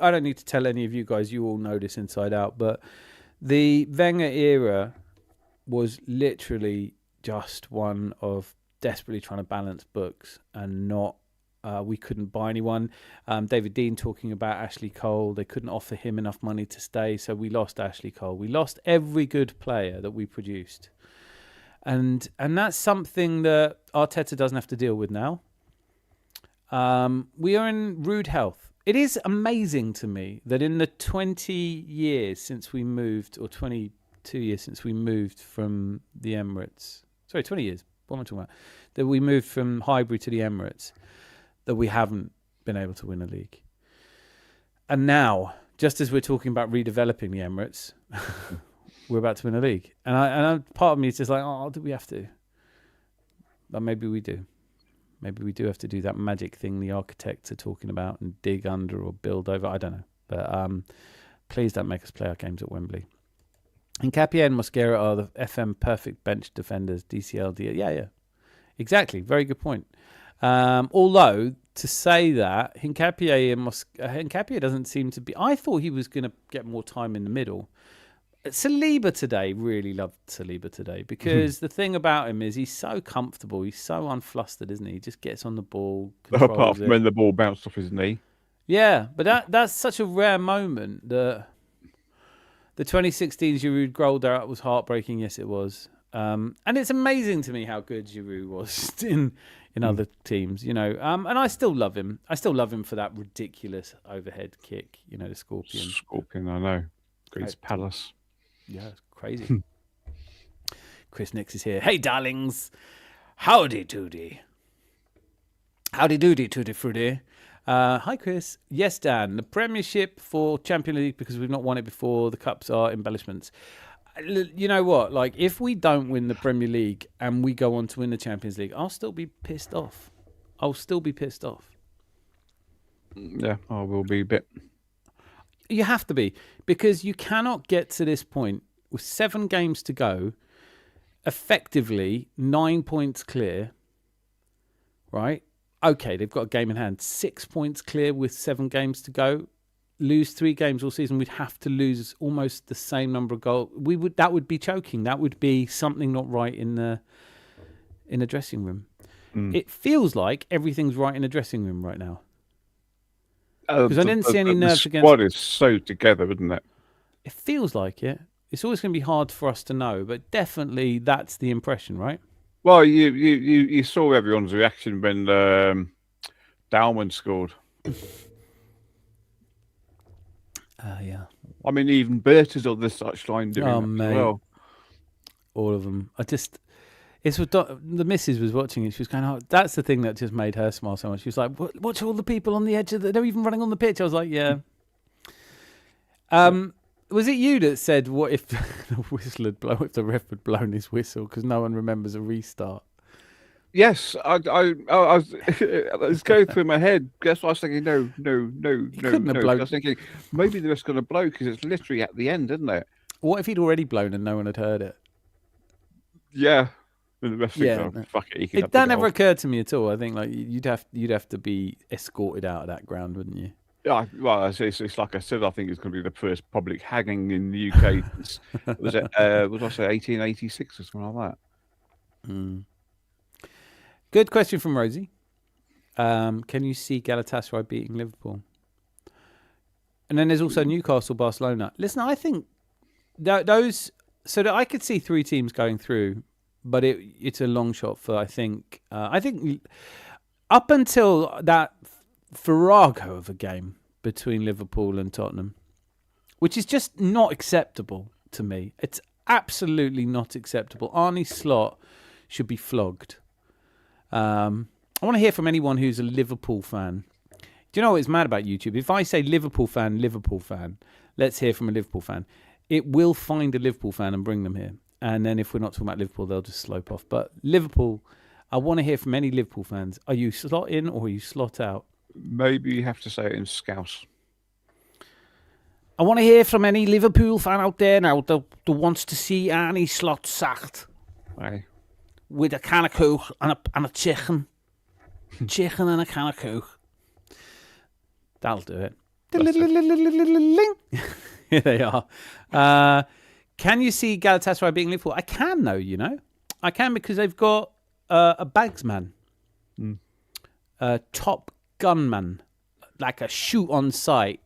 I don't need to tell any of you guys. You all know this inside out. But the Wenger era was literally just one of desperately trying to balance books and not. We couldn't buy anyone. David Dean talking about Ashley Cole. They couldn't offer him enough money to stay, so we lost Ashley Cole. We lost every good player that we produced. And that's something that Arteta doesn't have to deal with now. We are in rude health. It is amazing to me that in the 20 years since we moved, or 22 years since we moved from the Emirates, 20 years, what am I talking about? That we moved from Highbury to the Emirates, that we haven't been able to win a league. And now, just as we're talking about redeveloping the Emirates, we're about to win a league. And part of me is just like, oh, do we have to? But maybe we do. Maybe we do have to do that magic thing the architects are talking about and dig under or build over. I don't know. But please don't make us play our games at Wembley. And Capia and Mosquera are the FM perfect bench defenders, DCLD. Yeah. Exactly. Very good point. Although, to say that, Hincapié doesn't seem to be... I thought he was going to get more time in the middle. Saliba today, really loved Saliba today, because the thing about him is he's so comfortable, he's so unflustered, isn't he? He just gets on the ball, Apart from when the ball bounced off his knee. Yeah, but that's such a rare moment that the 2016 Giroud goal there was heartbreaking, yes it was. And it's amazing to me how good Giroud was in other teams, you know. And I still love him. I still love him for that ridiculous overhead kick, you know, the Scorpion. Scorpion, I know. Great Palace. Yeah, it's crazy. Chris Nix is here. Hey, darlings. Howdy doody. Howdy doody, tutti frutti. Hi, Chris. Yes, Dan. The Premiership for Champions League, because we've not won it before. The Cups are embellishments. You know what? Like, if we don't win the Premier League and we go on to win the Champions League, I'll still be pissed off. Yeah, I will be a bit. You have to be, because you cannot get to this point with 7 games to go, effectively 9 points clear, right? Okay, they've got a game in hand. 6 points clear with 7 games to go. Lose 3 games all season, we'd have to lose almost the same number of goals. That would be choking. That would be something not right in the dressing room. It feels like everything's right in the dressing room right now. Because I didn't see any nerves against. The squad is so together, isn't it? It feels like it. It's always going to be hard for us to know, but definitely that's the impression, right? Well, you saw everyone's reaction when Dalman scored. Yeah. I mean, even Bert is on the touchline doing it as well. All of them. It's what the missus was watching it. She was going, "Oh, that's the thing that just made her smile so much." She was like, "Watch all the people on the edge of they're even running on the pitch." I was like, "Yeah." Was it you that said, "What if the whistle had blown? If the ref had blown his whistle?" Because no one remembers a restart. Yes, I was going through my head. Guess what I was thinking? No. I was thinking maybe they're just going to blow because it's literally at the end, isn't it? What if he'd already blown and no one had heard it? Yeah. And the rest fuck it. That never occurred to me at all. I think like you'd have to be escorted out of that ground, wouldn't you? Yeah, well, it's like I said. I think it's going to be the first public hanging in the UK. Was it? Was I say 1886 or something like that? Good question from Rosie. Can you see Galatasaray beating Liverpool? And then there's also Newcastle, Barcelona. Listen, I think those. So that I could see 3 teams going through but it's a long shot for I think up until that farrago of a game between Liverpool and Tottenham, which is just not acceptable to me. It's absolutely not acceptable. Arne Slot should be flogged. I want to hear from anyone who's a Liverpool fan. Do you know what's mad about YouTube? If I say Liverpool fan, let's hear from a Liverpool fan. It will find a Liverpool fan and bring them here. And then if we're not talking about Liverpool, they'll just slope off. But Liverpool, I want to hear from any Liverpool fans. Are you slot in or are you slot out? Maybe you have to say it in Scouse. I want to hear from any Liverpool fan out there now that wants to see Arne Slot sacked. Aye. With a can of Coke and a chicken. Chicken and a can of Coke. That'll do it. Here they are. Can you see Galatasaray beating Liverpool? I can, though, you know. I can because they've got a bagsman. A top gunman. Like a shoot on sight.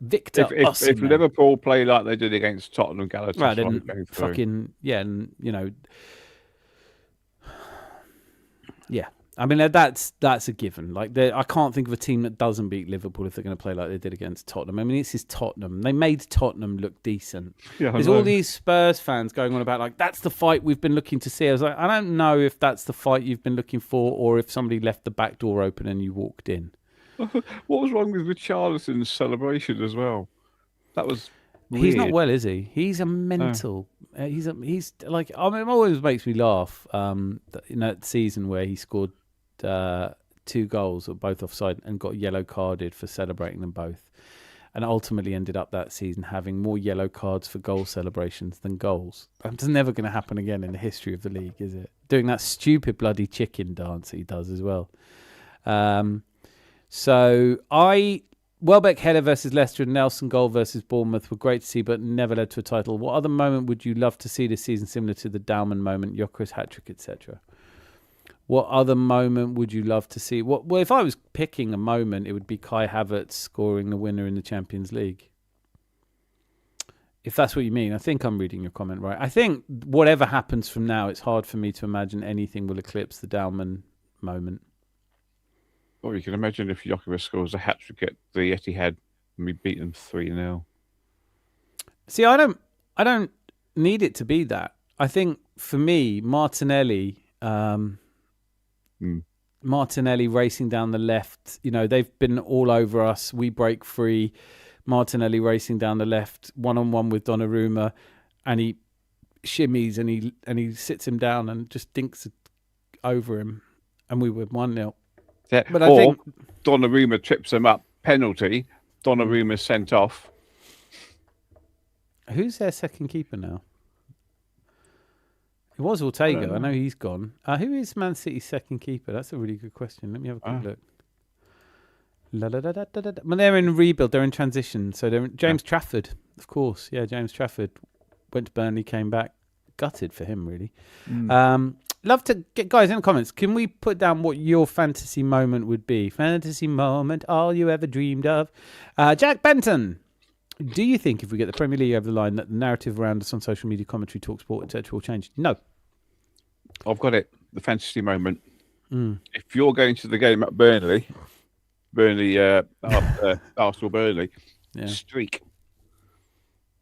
Victor if Liverpool play like they did against Tottenham, Galatasaray, right, then fucking, yeah, and, you know, yeah. I mean, that's a given. Like, I can't think of a team that doesn't beat Liverpool if they're going to play like they did against Tottenham. I mean, this is Tottenham. They made Tottenham look decent. Yeah, There's all these Spurs fans going on about, like, that's the fight we've been looking to see. I was like, I don't know if that's the fight you've been looking for or if somebody left the back door open and you walked in. What was wrong with Richarlison's celebration as well? That was weird. He's not well, is he? He's a mental. He's like, I mean, it always makes me laugh. That season where he scored 2 goals, or both offside, and got yellow carded for celebrating them both, and ultimately ended up that season having more yellow cards for goal celebrations than goals. That's never going to happen again in the history of the league, is it? Doing that stupid bloody chicken dance that he does as well. Welbeck header versus Leicester and Nelson goal versus Bournemouth were great to see, but never led to a title. What other moment would you love to see this season similar to the Dalman moment, Jokeris hat-trick, etc.? What other moment would you love to see? Well, if I was picking a moment, it would be Kai Havertz scoring the winner in the Champions League. If that's what you mean. I think I'm reading your comment right. I think whatever happens from now, it's hard for me to imagine anything will eclipse the Dalman moment. Well, you can imagine if Jokeris scores a hat-trick at the Etihad and we beat them 3-0. See, I don't need it to be that. I think for me, Martinelli racing down the left, you know, they've been all over us. We break free. Martinelli racing down the left, 1-on-1 with Donnarumma, and he shimmies and he sits him down and just dinks over him, and we were 1-0. Yeah. But I think Donnarumma trips him up, penalty. Donnarumma sent off. Who's their second keeper now? It was Ortega. I know he's gone. Who is Man City's second keeper? That's a really good question. Let me have a quick look. Well, they're in rebuild. They're in transition. So they're James Trafford, of course. Yeah, James Trafford went to Burnley, came back. Gutted for him, really. Love to get guys in the comments. Can we put down what your fantasy moment would be? Fantasy moment, all you ever dreamed of. Jack Benton. Do you think if we get the Premier League over the line that the narrative around us on social media, commentary, talk sport, etc. will change? No. I've got it. The fantasy moment. If you're going to the game at Burnley, Arsenal Burnley, streak.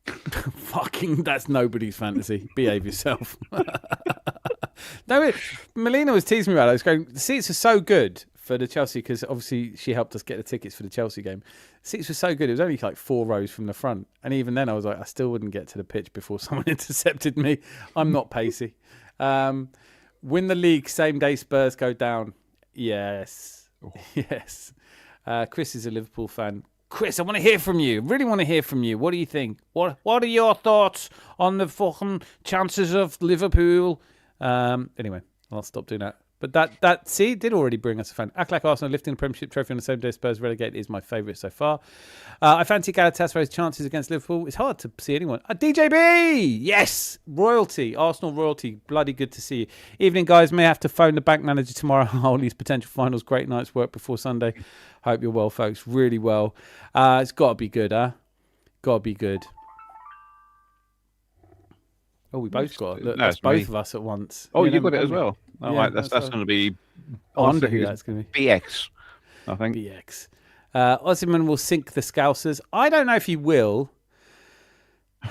Fucking, that's nobody's fantasy. Behave yourself. No, Melina was teasing me about it. I was going, the seats are so good for the Chelsea, because obviously she helped us get the tickets for the Chelsea game. The seats were so good. It was only like 4 rows from the front. And even then I was like, I still wouldn't get to the pitch before someone intercepted me. I'm not pacey. Win the league, same day Spurs go down. Yes. Yes. Chris is a Liverpool fan. Chris, I want to hear from you. Really want to hear from you. What do you think? What are your thoughts on the fucking chances of Liverpool? Anyway, I'll stop doing that. But that did already bring us a fan. Act like Arsenal lifting the Premiership trophy on the same day Spurs relegate is my favourite so far. I fancy Galatasaray's chances against Liverpool. It's hard to see anyone. DJB! Yes! Royalty. Arsenal royalty. Bloody good to see you. Evening, guys. May have to phone the bank manager tomorrow. All these potential finals. Great night's work before Sunday. Hope you're well, folks. Really well. It's got to be good, huh? Got to be good. Oh, we both got it. Look, No, that's it's me. both of us at once. Oh, Yeah, you got it as haven't we? well. All Yeah, right, that's going to be. I wonder who that's going to be. BX, I think. BX. Osimhen will sink the Scousers. I don't know if he will.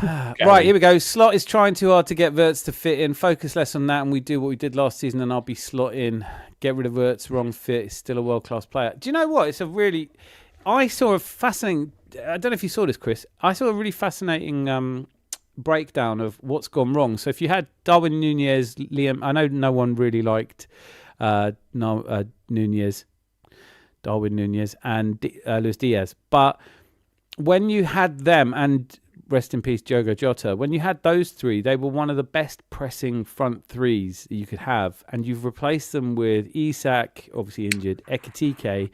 Right, here we go. Slot is trying too hard to get Wirtz to fit in. Focus less on that, and we do what we did last season, and I'll be slot in. Get rid of Wirtz, wrong fit. He's still a world-class player. Do you know what? I saw a fascinating... I don't know if you saw this, Chris. I saw a really fascinating breakdown of what's gone wrong. So if you had Darwin Nunez, Liam... I know no one really liked Nunez, Darwin Nunez, and Luis Diaz. But when you had them, and rest in peace, Diogo Jota, when you had those three, they were one of the best pressing front threes you could have. And you've replaced them with Isak, obviously injured, Ekitike,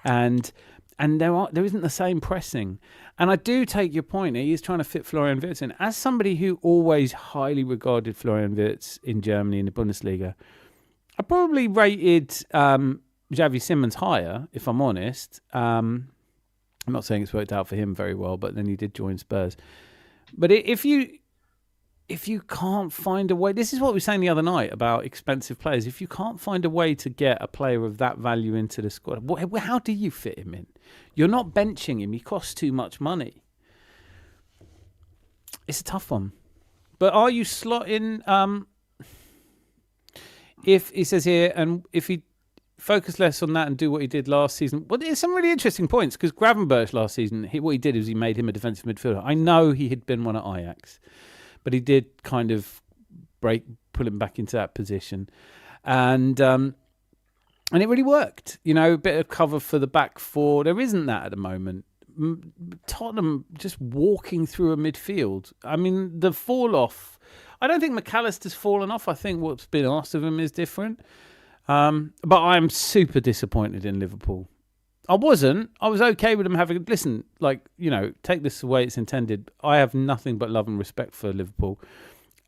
and there isn't the same pressing. And I do take your point. He is trying to fit Florian Wirtz in. As somebody who always highly regarded Florian Wirtz in Germany in the Bundesliga, I probably rated Xavi Simons higher, if I'm honest. I'm not saying it's worked out for him very well, but then he did join Spurs. But if you can't find a way, this is what we were saying the other night about expensive players. If you can't find a way to get a player of that value into the squad, how do you fit him in? You're not benching him. He costs too much money. It's a tough one. But are you slotting? If he says here, and if he focus less on that and do what he did last season. Well, there's some really interesting points because Gravenberch last season, what he did is he made him a defensive midfielder. I know he had been one at Ajax, but he did kind of pull him back into that position, and it really worked. You know, a bit of cover for the back four. There isn't that at the moment. Tottenham just walking through a midfield. I mean, the fall off. I don't think McAllister's fallen off. I think what's been asked of him is different. But I'm super disappointed in Liverpool. I was okay with them having... Listen, take this the way it's intended. I have nothing but love and respect for Liverpool,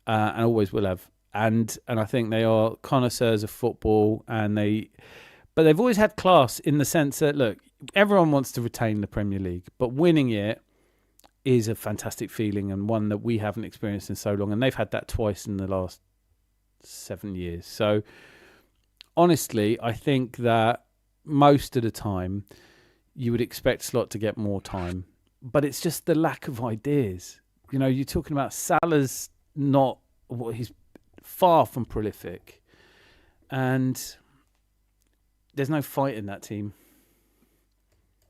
and always will have. And I think they are connoisseurs of football, but they've always had class in the sense that, look, everyone wants to retain the Premier League, but winning it is a fantastic feeling and one that we haven't experienced in so long. And they've had that twice in the last 7 years. So... honestly, I think that most of the time you would expect Slot to get more time, but it's just the lack of ideas. You know, you're talking about Salah's he's far from prolific, and there's no fight in that team.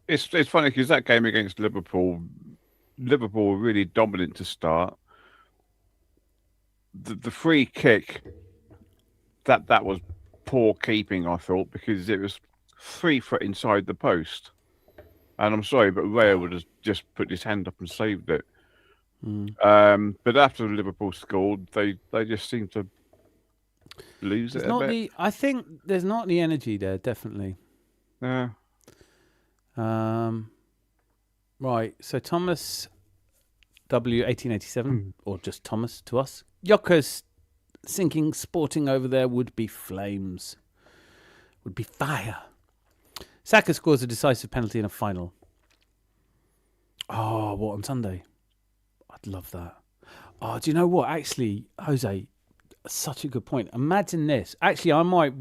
It's funny because that game against Liverpool were really dominant to start. The free kick, that was poor keeping, I thought, because it was 3 foot inside the post. And I'm sorry, but Raya would have just put his hand up and saved it. But after Liverpool scored, they just seemed to lose it a bit. I think there's not the energy there, definitely. Yeah. Right, so Thomas W1887, or just Thomas to us. Yoko's sinking Sporting over there would be flames. Would be fire. Saka scores a decisive penalty in a final. Oh, what, on Sunday? I'd love that. Oh, do you know what? Actually, Jose, such a good point. Imagine this. Actually, I might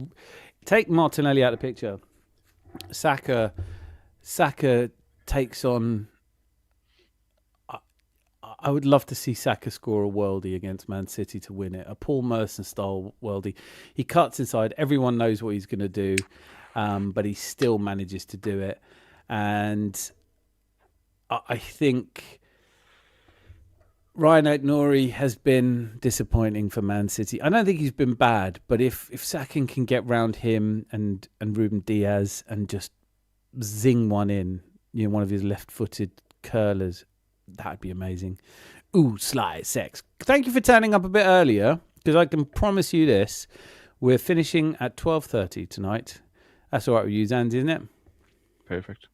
take Martinelli out of the picture. Saka takes on... I would love to see Saka score a worldie against Man City to win it. A Paul Merson-style worldie. He cuts inside. Everyone knows what he's going to do, but he still manages to do it. And I think Ryan Aït-Nouri has been disappointing for Man City. I don't think he's been bad, but if Saka can get round him and Ruben Diaz and just zing one in, one of his left-footed curlers, that'd be amazing. Ooh, Sly Sex. Thank you for turning up a bit earlier, because I can promise you this. We're finishing at 12:30 tonight. That's all right with you, Zanzi, isn't it? Perfect.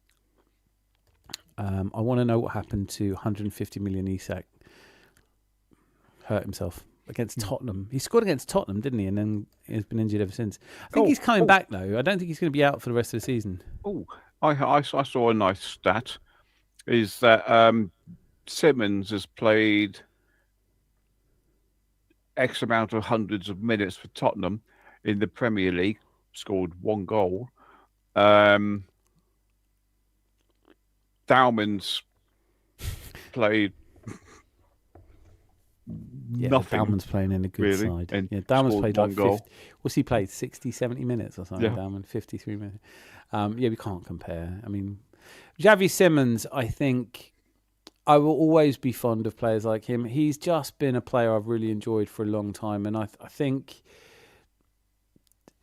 I want to know what happened to 150 million Isak. Hurt himself against Tottenham. He scored against Tottenham, didn't he? And then he's been injured ever since. I think he's coming back, though. I don't think he's going to be out for the rest of the season. Oh, I saw a nice stat. Is that Simmons has played X amount of hundreds of minutes for Tottenham in the Premier League, scored 1 goal. Dowman's played nothing. Dowman's playing in a good really, side. and Yeah, Dowman's scored played one like goal. 50, what's he played? 60, 70 minutes or something. Yeah. Dowman, 53 minutes. We can't compare. I mean, Xavi Simons, I think I will always be fond of players like him. He's just been a player I've really enjoyed for a long time, and I think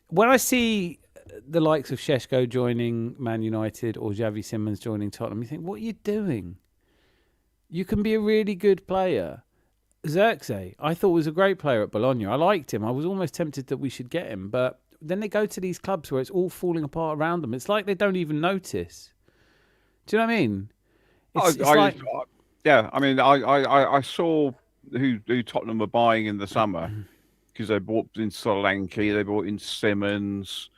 when I see the likes of Šeško joining Man United or Xavi Simons joining Tottenham, you think, what are you doing? You can be a really good player. Xerxes, I thought was a great player at Bologna. I liked him. I was almost tempted that we should get him, but then they go to these clubs where it's all falling apart around them. It's like they don't even notice. Do you know what I mean? I saw who Tottenham were buying in the summer because they bought in Solanke, they bought in Simmons,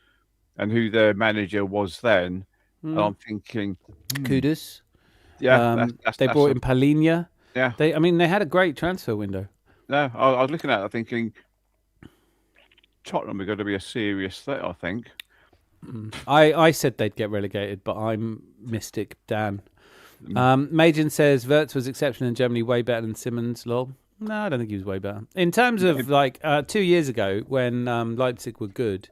and who their manager was then. And I'm thinking, Kudus. yeah, They brought in Palinha. Yeah, They had a great transfer window. No, I was looking at it thinking Tottenham are going to be a serious threat, I think. I said they'd get relegated, but I'm Mystic Dan. Majin says Wirtz was exceptional in Germany, way better than Simmons. Lol. No, I don't think he was way better. In terms of 2 years ago when Leipzig were good,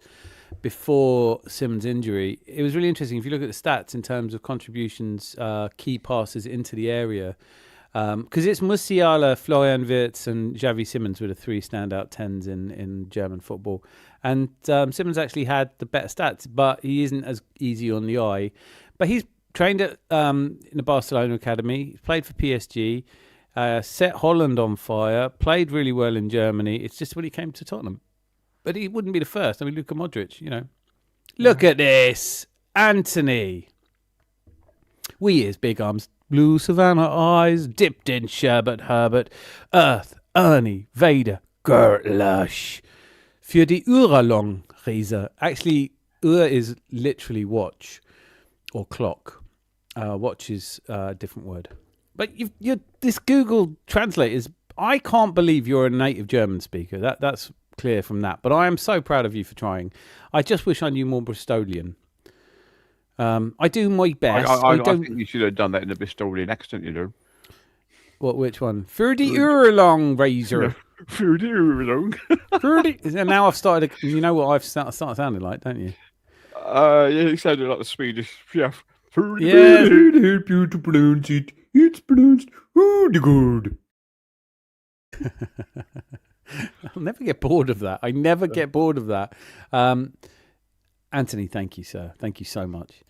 before Simmons' injury, it was really interesting. If you look at the stats in terms of contributions, key passes into the area, because it's Musiala, Florian Wirtz, and Xavi Simons were the 3 standout 10s in German football. And Simmons actually had the better stats, but he isn't as easy on the eye. But he's trained at in the Barcelona academy. He's played for PSG, set Holland on fire, played really well in Germany. It's just when he came to Tottenham. But he wouldn't be the first. I mean, Luka Modric, you know. Look at this. Anthony. We his big arms. Blue Savannah eyes, dipped in sherbet Herbert. Earth, Ernie, Vader, Gertlush. Für die Uhrlong, Riese. Actually, Uhr is literally watch or clock. Watch is a different word. But this Google Translate is... I can't believe you're a native German speaker. That's clear from that. But I am so proud of you for trying. I just wish I knew more Bristolian. I do my best. I think you should have done that in a Bristolian accent, you know. Which one? Für die Uhrlong, Razor. Für die Uhrlong. And now I've started... You know what I've started sounding like, don't you? Yeah, you sounded like the Swedish chef. Yeah. It's pronounced really good. I'll never get bored of that. I never get bored of that. Anthony, thank you, sir. Thank you so much.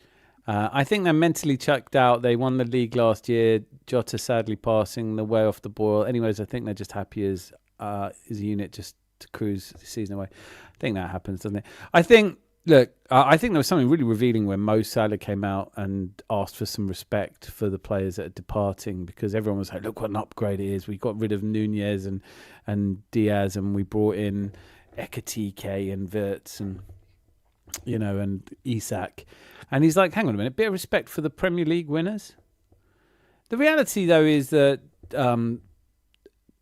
I think they're mentally chucked out. They won the league last year. Jota sadly passing the way off the boil. Anyways, I think they're just happy as a unit just to cruise the season away. I think that happens, doesn't it? I think there was something really revealing when Mo Salah came out and asked for some respect for the players that are departing, because everyone was like, look what an upgrade it is. We got rid of Nunez and Diaz, and we brought in Ekatike and Wirtz and Isak. And he's like, hang on a minute, bit of respect for the Premier League winners. The reality, though, is that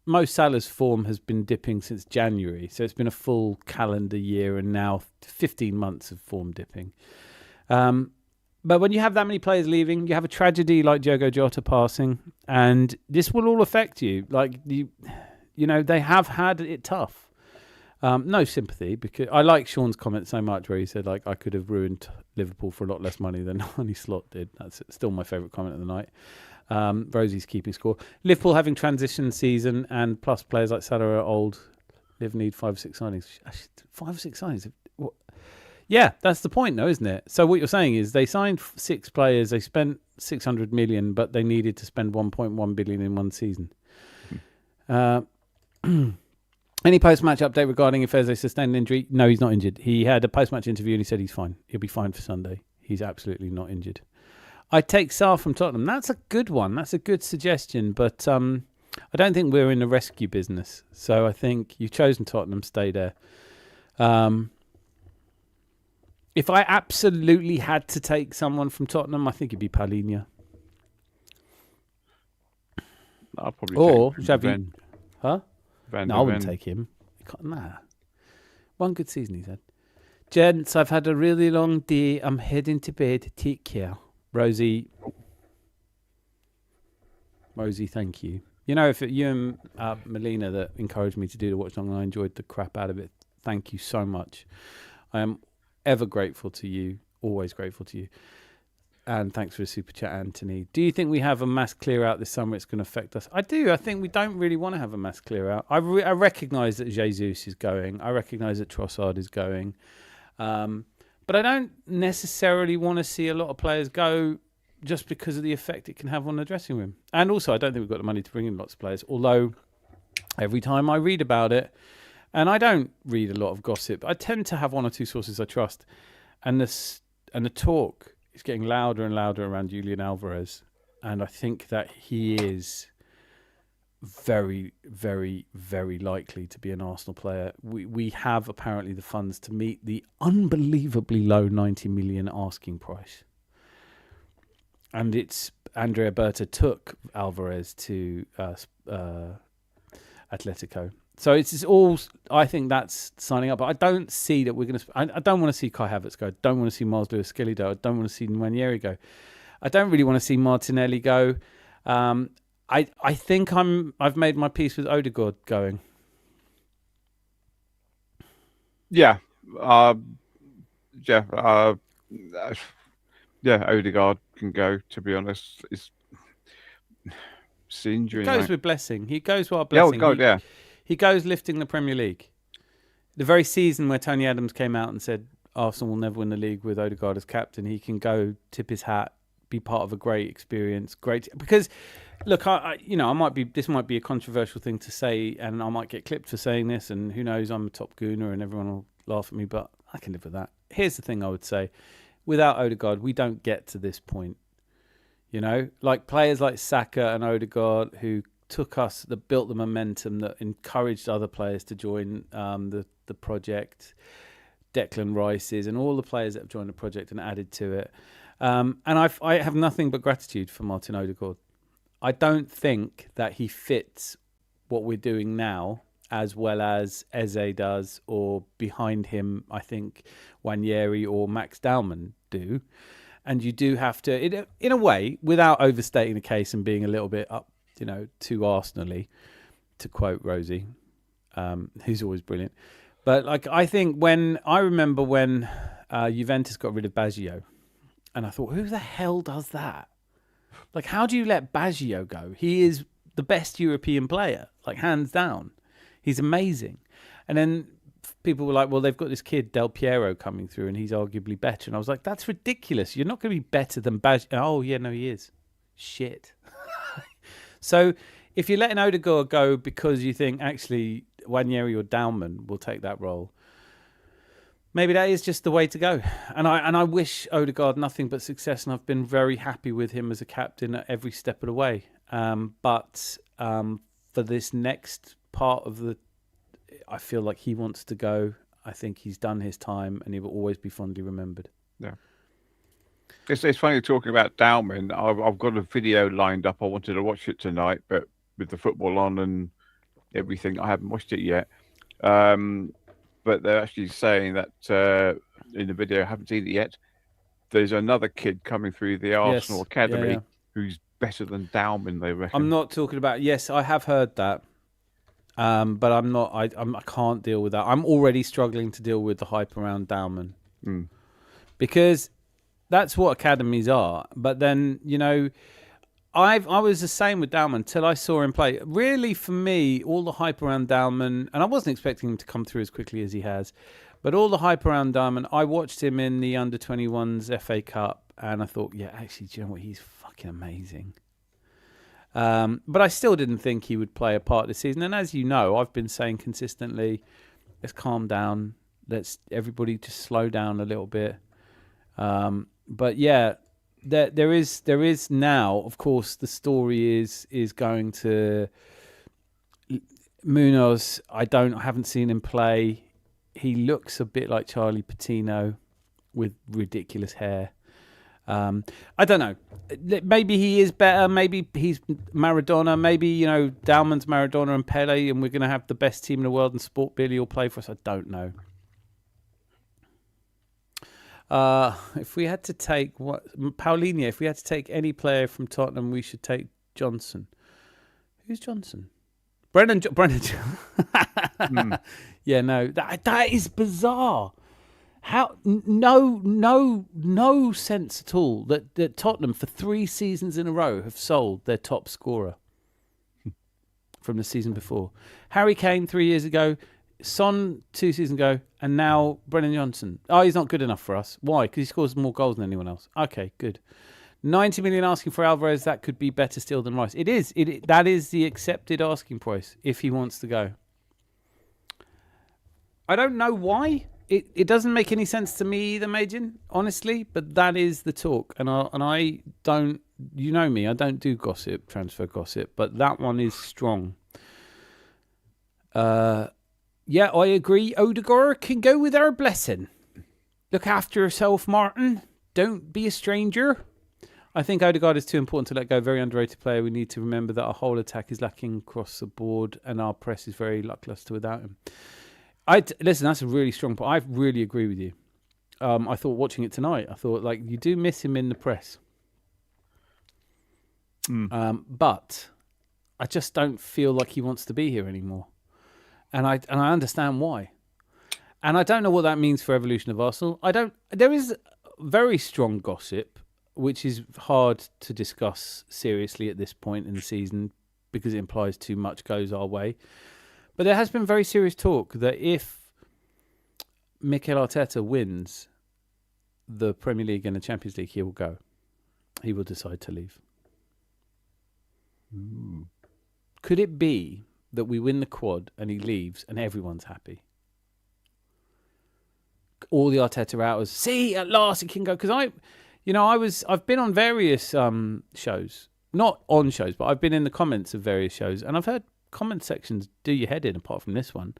Mo Salah's form has been dipping since January. So it's been a full calendar year and now 15 months of form dipping. But when you have that many players leaving, you have a tragedy like Diogo Jota passing, and this will all affect you. Like, they have had it tough. No sympathy, because I like Sean's comment so much where he said, like, I could have ruined Liverpool for a lot less money than Arne Slot did. That's still my favourite comment of the night. Rosie's keeping score. Liverpool having transition season, and plus players like Salah are old. Liv need 5 or 6 signings. 5 or 6 signings? What? Yeah, that's the point, though, isn't it? So what you're saying is they signed 6 players, they spent 600 million, but they needed to spend 1.1 billion in one season. Any post-match update regarding if Eze sustained an injury? No, he's not injured. He had a post-match interview and he said he's fine. He'll be fine for Sunday. He's absolutely not injured. I'd take Sarr from Tottenham. That's a good one. That's a good suggestion. But I don't think we're in the rescue business. So I think you've chosen Tottenham. Stay there. If I absolutely had to take someone from Tottenham, I think it'd be Palinha. I'll probably Or take Xavi. Huh? Van No, der I wouldn't Ven. take him. Nah. One good season he's had. Gents, I've had a really long day. I'm heading to bed. Take care. Rosie, thank you. You know, if you and Melina that encouraged me to do the watch long, and I enjoyed the crap out of it. Thank you so much. I am ever grateful to you. Always grateful to you. And thanks for the super chat, Anthony. Do you think we have a mass clear out this summer? It's going to affect us. I do. I think we don't really want to have a mass clear out. I recognise that Jesus is going. I recognise that Trossard is going. But I don't necessarily want to see a lot of players go just because of the effect it can have on the dressing room. And also, I don't think we've got the money to bring in lots of players. Although, every time I read about it, and I don't read a lot of gossip, I tend to have one or two sources I trust. And the talk is getting louder and louder around Julian Alvarez. And I think that he is very, very, very likely to be an Arsenal player. We have apparently the funds to meet the unbelievably low 90 million asking price. And it's Andrea Berta took Alvarez to Atletico. So it's all, I think that's signing up. But I don't see that we're going to, I don't want to see Kai Havertz go. I don't want to see Miles Lewis-Skelly go. I don't want to see Nwaneri go. I don't really want to see Martinelli go. I think I've made my peace with Odegaard going. Yeah. Odegaard can go, to be honest. It's injury. He goes with Blessing. He goes while Blessing. He goes lifting the Premier League. The very season where Tony Adams came out and said Arsenal will never win the league with Odegaard as captain, he can go tip his hat, be part of a great experience. Because, look, this might be a controversial thing to say, and I might get clipped for saying this, and who knows, I'm a top Gooner and everyone will laugh at me, but I can live with that. Here's the thing I would say. Without Odegaard, we don't get to this point. You know, like players like Saka and Odegaard who that built the momentum, that encouraged other players to join the project. Declan Rice's and all the players that have joined the project and added to it. And I have nothing but gratitude for Martin Odegaard. I don't think that he fits what we're doing now as well as Eze does, or behind him, I think Nwaneri or Max Dowman do. And you do have to, in a way, without overstating the case and being a little bit up, too Arsenal-y, to quote Rosie, who's always brilliant. But I think I remember when Juventus got rid of Baggio, and I thought, who the hell does that? How do you let Baggio go? He is the best European player, hands down. He's amazing. And then people were like, well, they've got this kid, Del Piero, coming through, and he's arguably better. And I was like, that's ridiculous. You're not going to be better than Baggio. Oh, yeah, no, he is. Shit. So if you're letting Odegaard go because you think, actually, Nwaneri or Dowman will take that role, maybe that is just the way to go. And I wish Odegaard nothing but success, and I've been very happy with him as a captain at every step of the way. But for this next part of I feel like he wants to go. I think he's done his time, and he will always be fondly remembered. Yeah. It's funny talking about Dowman. I've got a video lined up. I wanted to watch it tonight, but with the football on and everything, I haven't watched it yet. But they're actually saying that in the video, I haven't seen it yet, there's another kid coming through the Arsenal Academy who's better than Dowman, they reckon. I'm not talking about... Yes, I have heard that. But I'm not... I can't deal with that. I'm already struggling to deal with the hype around Dowman. Because that's what academies are. But then, I was the same with Dowman until I saw him play. Really, for me, all the hype around Dowman, and I wasn't expecting him to come through as quickly as he has, but all the hype around Dowman, I watched him in the Under-21s FA Cup, and I thought, yeah, actually, do you know what? He's fucking amazing. But I still didn't think he would play a part this season. And as you know, I've been saying consistently, let's calm down. Let's everybody just slow down a little bit. But yeah, there is now, of course, the story is going to Munoz. I haven't seen him play. He looks a bit like Charlie Patino with ridiculous hair. I don't know. Maybe he is better. Maybe he's Maradona. Maybe, Dalman's Maradona and Pele, and we're going to have the best team in the world and Sport Billy will play for us. I don't know. If we had to take Paulinho, if we had to take any player from Tottenham, we should take Johnson. Who's Johnson? Brennan. Yeah, no, that is bizarre. How no sense at all that Tottenham for 3 seasons in a row have sold their top scorer from the season before. Harry Kane 3 years ago, Son 2 seasons ago, and now Brennan Johnson. Oh, he's not good enough for us. Why? Because he scores more goals than anyone else. Okay, good. 90 million asking for Alvarez. That could be better still than Rice. It is. That is the accepted asking price if he wants to go. I don't know why. It doesn't make any sense to me either, Majin, honestly, but that is the talk. And I don't, you know me, I don't do gossip, transfer gossip, but that one is strong. Yeah, I agree. Odegaard can go with our blessing. Look after yourself, Martin. Don't be a stranger. I think Odegaard is too important to let go. Very underrated player. We need to remember that our whole attack is lacking across the board and our press is very lackluster without him. Listen, that's a really strong point. I really agree with you. I thought watching it tonight, I thought you do miss him in the press. But I just don't feel like he wants to be here anymore. And I understand why. And I don't know what that means for evolution of Arsenal. There is very strong gossip, which is hard to discuss seriously at this point in the season because it implies too much goes our way. But there has been very serious talk that if Mikel Arteta wins the Premier League and the Champions League, he will go. He will decide to leave. Could it be that we win the quad and he leaves and everyone's happy? All the Arteta outers, see, at last he can go. Because I've been on various shows, not on shows, but I've been in the comments of various shows, and I've heard comment sections do your head in apart from this one,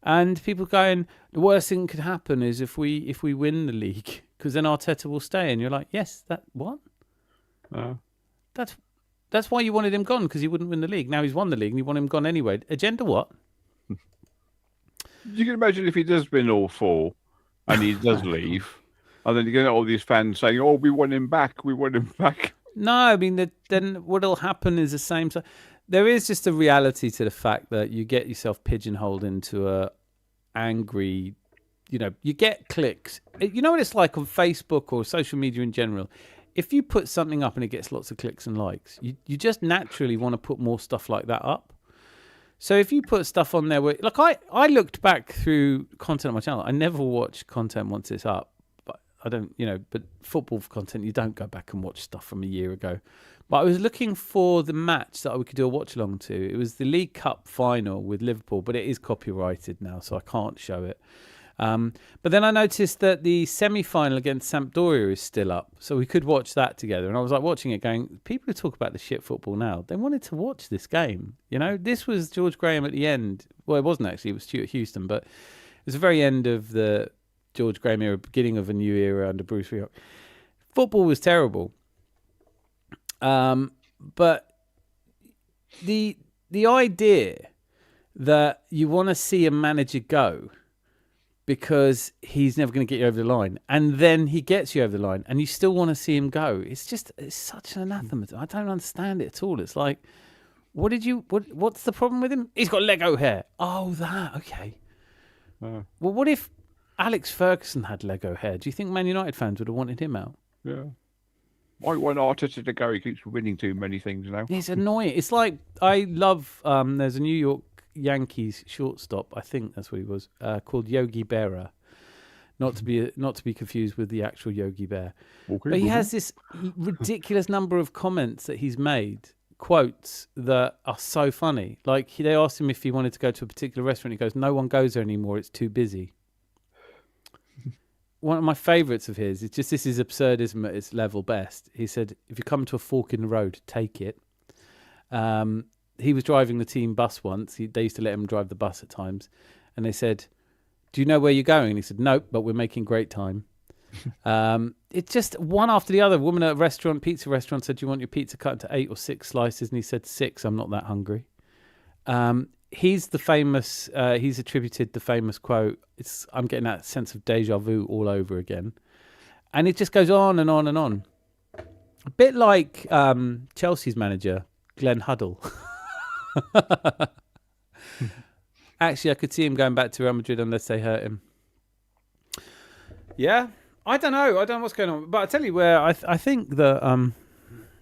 and people going, the worst thing could happen is if we win the league, because then Arteta will stay. And you're like, yes, that what? That's why you wanted him gone, because he wouldn't win the league. Now he's won the league and you want him gone anyway. Agenda what? You can imagine if he does win all 4 and he does leave, and then you get all these fans saying, oh, we want him back. No, I mean, then what'll happen is the same. There is just a reality to the fact that you get yourself pigeonholed into a angry, you get clicks. You know what it's like on Facebook or social media in general? If you put something up and it gets lots of clicks and likes, you just naturally want to put more stuff like that up. So if you put stuff on there where, I looked back through content on my channel. I never watch content once it's up. But I don't, but football content, you don't go back and watch stuff from a year ago. But I was looking for the match that we could do a watch along to. It was the League Cup final with Liverpool, but it is copyrighted now, so I can't show it. But then I noticed that the semi-final against Sampdoria is still up, so we could watch that together. And I was watching it going, people who talk about the shit football now, they wanted to watch this game. This was George Graham at the end. Well, it wasn't actually, it was Stuart Houston, but it was the very end of the George Graham era, beginning of a new era under Bruce Rioch. Football was terrible. But the idea that you want to see a manager go because he's never going to get you over the line, and then he gets you over the line, and you still want to see him go, it's such an anathema. I don't understand it at all. It's like, what's the problem with him? He's got Lego hair. Oh, that, okay. Well, what if Alex Ferguson had Lego hair? Do you think Man United fans would have wanted him out? Yeah. I want Arteta to go. He keeps winning too many things now. It's annoying. It's like, I love, there's a New York Yankees shortstop, I think that's what he was, called Yogi Berra. Not to be confused with the actual Yogi Bear. Okay, but he has this ridiculous number of comments that he's made, quotes that are so funny. Like, they asked him if he wanted to go to a particular restaurant. He goes, no one goes there anymore. It's too busy. One of my favourites of his, it's just, this is absurdism at its level best. He said, if you come to a fork in the road, take it. He was driving the team bus once. They used to let him drive the bus at times. And they said, do you know where you're going? And he said, nope, but we're making great time. It's just one after the other. A woman at a pizza restaurant, said, "Do you want your pizza cut into 8 or 6 slices?" And he said 6. I'm not that hungry. He's the famous. He's attributed the famous quote. I'm getting that sense of deja vu all over again, and it just goes on and on and on. A bit like Chelsea's manager, Glenn Huddle. Actually, I could see him going back to Real Madrid unless they hurt him. Yeah, I don't know. I don't know what's going on. But I tell you where I think that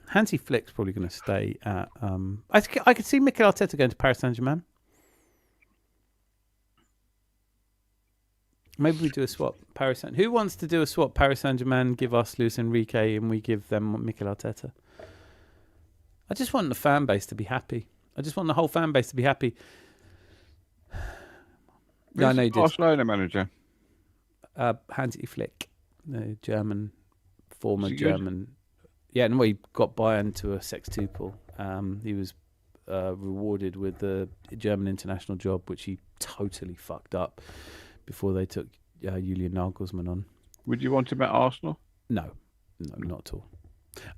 Hansi Flick's probably going to stay at. I could see Mikel Arteta going to Paris Saint-Germain. Maybe we do a swap. Who wants to do a swap? Paris Saint-Germain give us Luis Enrique and we give them Mikel Arteta. I just want the fan base to be happy. I just want the whole fan base to be happy. Yeah, I know you did. Barcelona manager. Hansi Flick, the former German. Yeah, and he got Bayern to a sextuple. He was rewarded with the German international job, which he totally fucked up before they took Julian Nagelsmann on. Would you want him at Arsenal? No, not at all.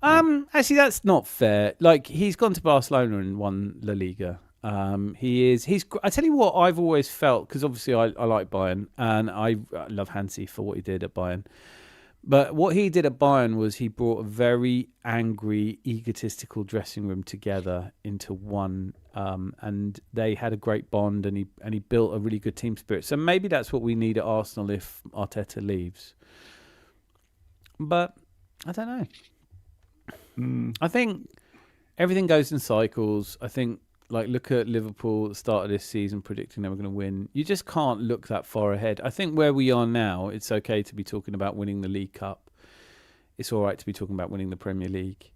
Actually, that's not fair. Like, he's gone to Barcelona and won La Liga. He's. I tell you what, I've always felt, because obviously I like Bayern and I love Hansi for what he did at Bayern. But what he did at Bayern was he brought a very angry, egotistical dressing room together into one, and they had a great bond, and he built a really good team spirit. So maybe that's what we need at Arsenal if Arteta leaves. But I don't know. I think everything goes in cycles. I think, like, look at Liverpool at the start of this season predicting they were going to win. You just can't look that far ahead. I think where we are now, it's okay to be talking about winning the League Cup. It's all right to be talking about winning the Premier League.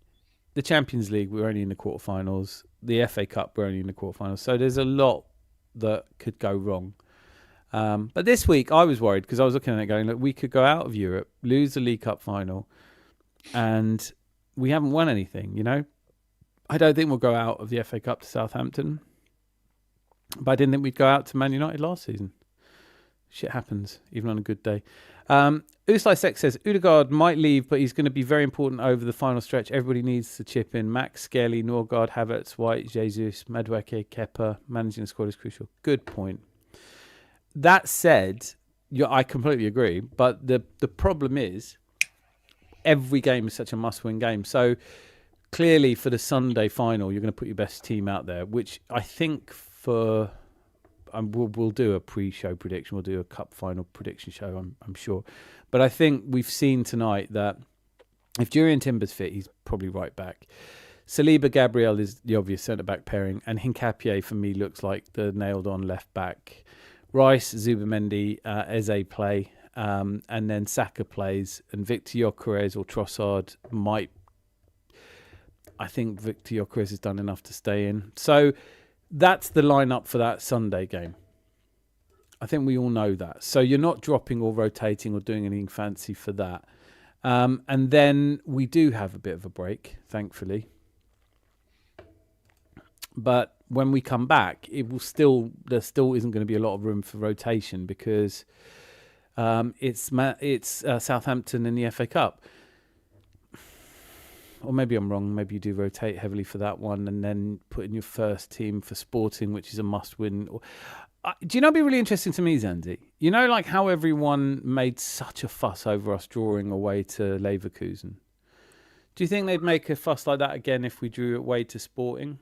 The Champions League, we're only in the quarterfinals. The FA Cup, we're only in the quarterfinals. So there's a lot that could go wrong. But this week, I was worried because I was looking at it going, look, we could go out of Europe, lose the League Cup final, and we haven't won anything, you know? I don't think we'll go out of the FA Cup to Southampton. But I didn't think we'd go out to Man United last season. Shit happens, even on a good day. Uslai Sek says, Odegaard might leave, but he's going to be very important over the final stretch. Everybody needs to chip in. Max, Skelly, Norgard, Havertz, White, Jesus, Madueke, Kepa. Managing the squad is crucial. Good point. That said, I completely agree. But the problem is, every game is such a must-win game. So clearly, for the Sunday final, you're going to put your best team out there, which I think for... we'll do a pre-show prediction. We'll do a cup final prediction show, I'm sure. But I think we've seen tonight that if Jurriën Timber's fit, he's probably right back. Saliba Gabriel is the obvious centre-back pairing, and Hincapié, for me, looks like the nailed-on left-back. Rice, Zubamendi, Eze play, and then Saka plays, and Victor Gyökeres or Trossard might... I think Victor Gyökeres has done enough to stay in. So that's the lineup for that Sunday game. I think we all know that. So you're not dropping or rotating or doing anything fancy for that. And then we do have a bit of a break, thankfully. But when we come back, there still isn't going to be a lot of room for rotation because it's Southampton in the FA Cup. Or maybe I'm wrong. Maybe you do rotate heavily for that one and then put in your first team for Sporting, which is a must-win. Do you know what'd be really interesting to me, Zandy? You know, like how everyone made such a fuss over us drawing away to Leverkusen. Do you think they'd make a fuss like that again if we drew away to Sporting?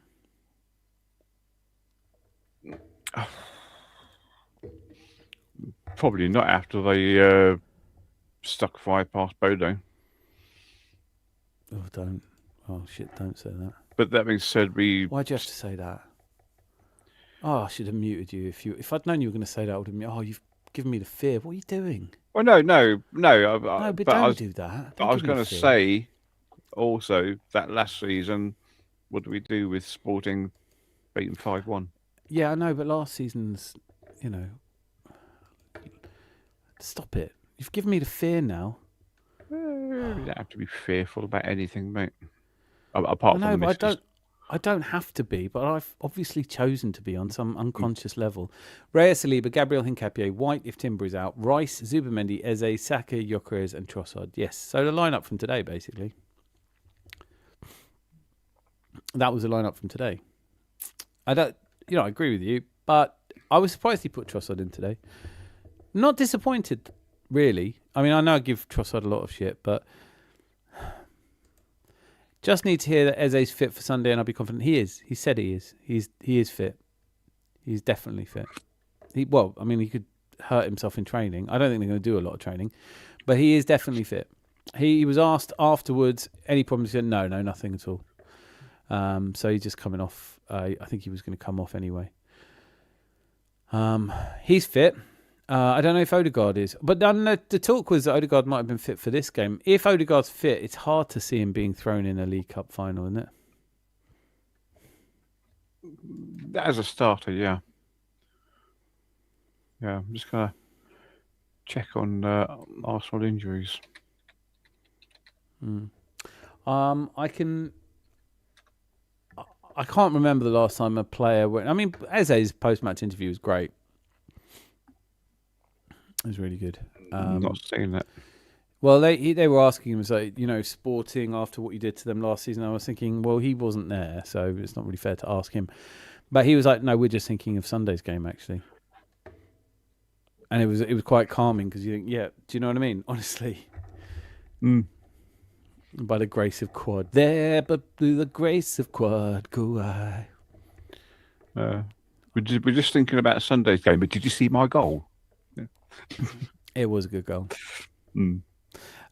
Probably not after they stuck 5 past Bodo. Oh, don't. Oh, shit, don't say that. But that being said, Why'd you have to say that? Oh, I should have muted you. If I'd known you were going to say that, I would have been, you've given me the fear. What are you doing? Well, no. No, but don't do that. But I was going to say, also, that last season, what do we do with Sporting beating 5-1? Yeah, I know, but last season's, stop it. You've given me the fear now. You don't have to be fearful about anything, mate. Apart from the missus. I don't have to be, but I've obviously chosen to be on some unconscious level. Raya Saliba, Gabriel Hincapié, White if Timber is out, Rice, Zubamendi, Eze, Saka, Gyökeres and Trossard. Yes, so the lineup from today, basically. That was the lineup from today. I agree with you, but I was surprised he put Trossard in today. Not disappointed, really. I mean, I know I give Trossard a lot of shit, but just need to hear that Eze's fit for Sunday, and I'll be confident he is. He said he is. He is fit. He's definitely fit. He could hurt himself in training. I don't think they're going to do a lot of training, but he is definitely fit. He was asked afterwards, any problems? He said, no, nothing at all. So he's just coming off. I think he was going to come off anyway. He's fit. I don't know if Odegaard is. But the talk was that Odegaard might have been fit for this game. If Odegaard's fit, it's hard to see him being thrown in a League Cup final, isn't it? As a starter, yeah. Yeah, I'm just going to check on Arsenal injuries. I can't remember the last time a player went. I mean, Eze's post-match interview was great. It was really good. I'm not seeing that. Well, they were asking him, like, Sporting after what you did to them last season. I was thinking, well, he wasn't there, so it's not really fair to ask him. But he was like, no, we're just thinking of Sunday's game, actually. And it was quite calming because you think, yeah, do you know what I mean? Honestly. By the grace of Quad. There, but through the grace of Quad, go I. We're just thinking about Sunday's game, but did you see my goal? Yeah. It was a good goal.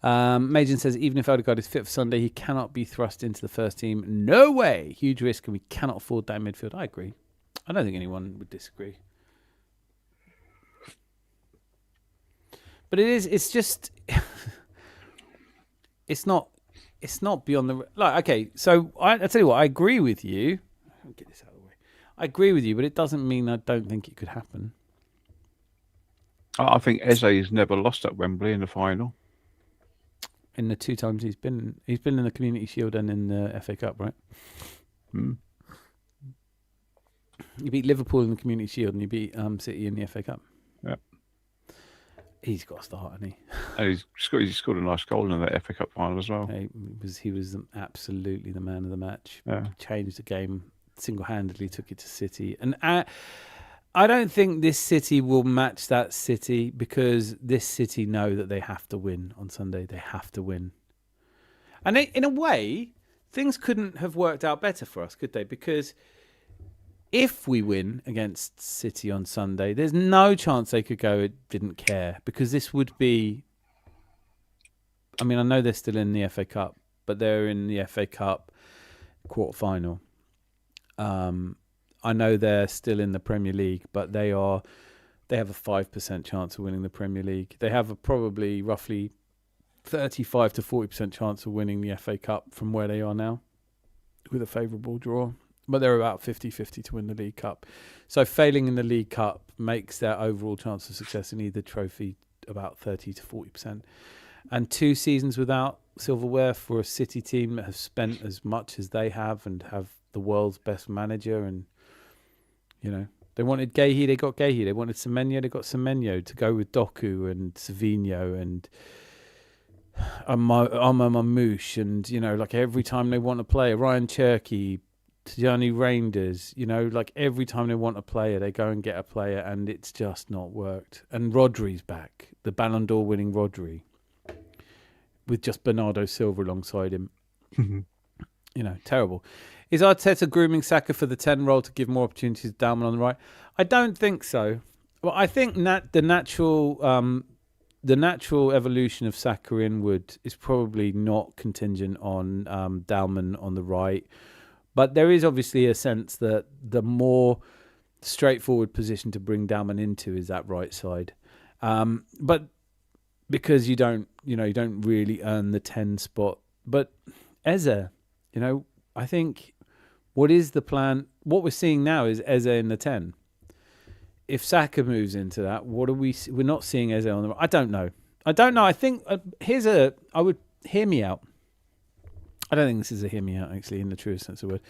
Majan says, even if Odegaard is fit for Sunday, he cannot be thrust into the first team. No way. Huge risk, and we cannot afford that in midfield. I agree. I don't think anyone would disagree. But it's just... It's not beyond the... okay, so I tell you what, I agree with you. I'll get this out of the way. I agree with you, but it doesn't mean I don't think it could happen. I think Eze has never lost at Wembley in the final. In the 2 times he's been in the Community Shield and in the FA Cup, right? You beat Liverpool in the Community Shield and you beat City in the FA Cup. Yeah. He's got a start, hasn't he? And he scored a nice goal in that FA Cup final as well. He was absolutely the man of the match. Yeah. Changed the game single-handedly, took it to City. And I don't think this City will match that City because this City know that they have to win on Sunday. They have to win. And in a way, things couldn't have worked out better for us, could they? Because if we win against City on Sunday, there's no chance they could go, it didn't care. Because this would be... I mean, I know they're still in the FA Cup, but they're in the FA Cup quarter-final. I know they're still in the Premier League, but they have a 5% chance of winning the Premier League. They have a probably roughly 35 to 40% chance of winning the FA Cup from where they are now with a favourable draw. But they're about 50-50 to win the League Cup. So failing in the League Cup makes their overall chance of success in either trophy about 30 to 40%. And 2 seasons without silverware for a City team that have spent as much as they have and have the world's best manager, and they wanted Gahey, they got Gahey. They wanted Semenyo, they got Semenyo to go with Doku and Savinho and Mamouche, and every time they want to play Ryan Cherky, Tijani Reinders, every time they want a player, they go and get a player, and it's just not worked. And Rodri's back, the Ballon d'Or winning Rodri, with just Bernardo Silva alongside him. Terrible. Is Arteta grooming Saka for the 10 role to give more opportunities to Dalman on the right? I don't think so. Well, I think the natural evolution of Saka inward is probably not contingent on Dalman on the right. But there is obviously a sense that the more straightforward position to bring Dalman into is that right side. But because you don't really earn the 10 spot. But Eze, I think what is the plan? What we're seeing now is Eze in the 10. If Saka moves into that, what are we? We're not seeing Eze on the right. I don't know. I think hear me out. I don't think this is a hear me out, actually, in the truest sense of the word.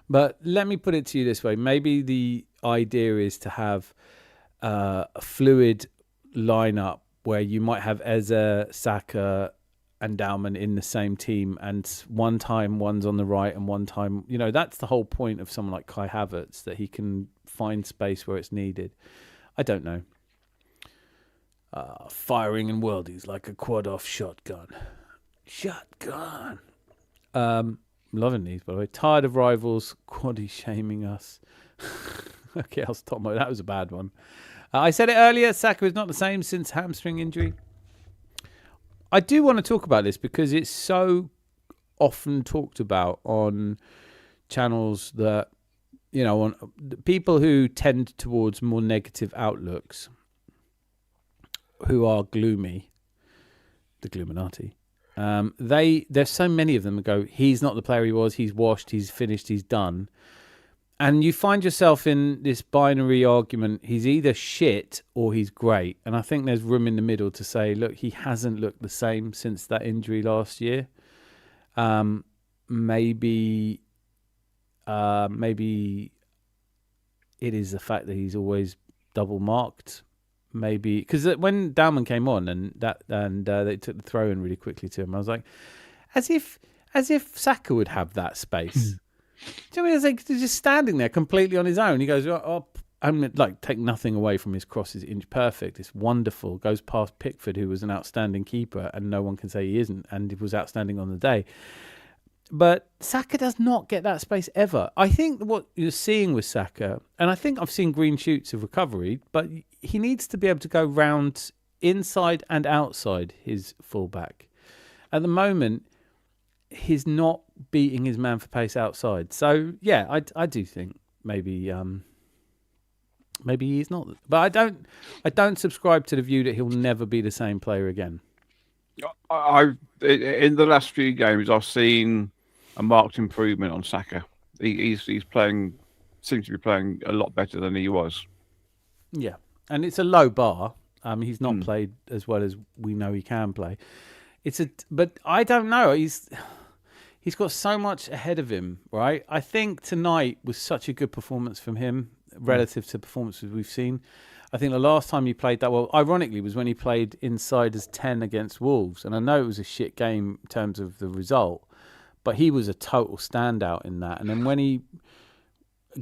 But let me put it to you this way. Maybe the idea is to have a fluid lineup where you might have Eze, Saka, and Dalman in the same team, and one time one's on the right and one time, that's the whole point of someone like Kai Havertz, that he can find space where it's needed. I don't know. Firing in worldies like a quad-off shotgun. Shotgun. Loving these, by the way. Tired of rivals quaddy shaming us. Okay, I'll stop. That was a bad one. I said it earlier. Saka is not the same since hamstring injury. I do want to talk about this because it's so often talked about on channels that, on people who tend towards more negative outlooks, who are gloomy, the Gloominati. There's so many of them that go, he's not the player he was, he's washed, he's finished, he's done. And you find yourself in this binary argument, he's either shit or he's great. And I think there's room in the middle to say, look, he hasn't looked the same since that injury last year. Maybe it is the fact that he's always double marked. Maybe because when Dalman came on and they took the throw in really quickly to him, I was like, as if Saka would have that space. Do you know what I mean? It's like he's just standing there completely on his own. He goes, I'm like, take nothing away from his cross. It's inch perfect. It's wonderful. Goes past Pickford, who was an outstanding keeper, and no one can say he isn't, and he was outstanding on the day. But Saka does not get that space ever. I think what you're seeing with Saka, and I think I've seen green shoots of recovery, but he needs to be able to go round inside and outside his fullback. At the moment, he's not beating his man for pace outside. So yeah, I do think maybe he's not. But I don't subscribe to the view that he'll never be the same player again. In the last few games, I've seen a marked improvement on Saka. He's playing, seems to be playing a lot better than he was. Yeah, and it's a low bar. He's not played as well as we know he can play. But I don't know. He's got so much ahead of him, right? I think tonight was such a good performance from him relative to performances we've seen. I think the last time he played that well, ironically, was when he played inside as 10 against Wolves. And I know it was a shit game in terms of the result, but he was a total standout in that. And then when he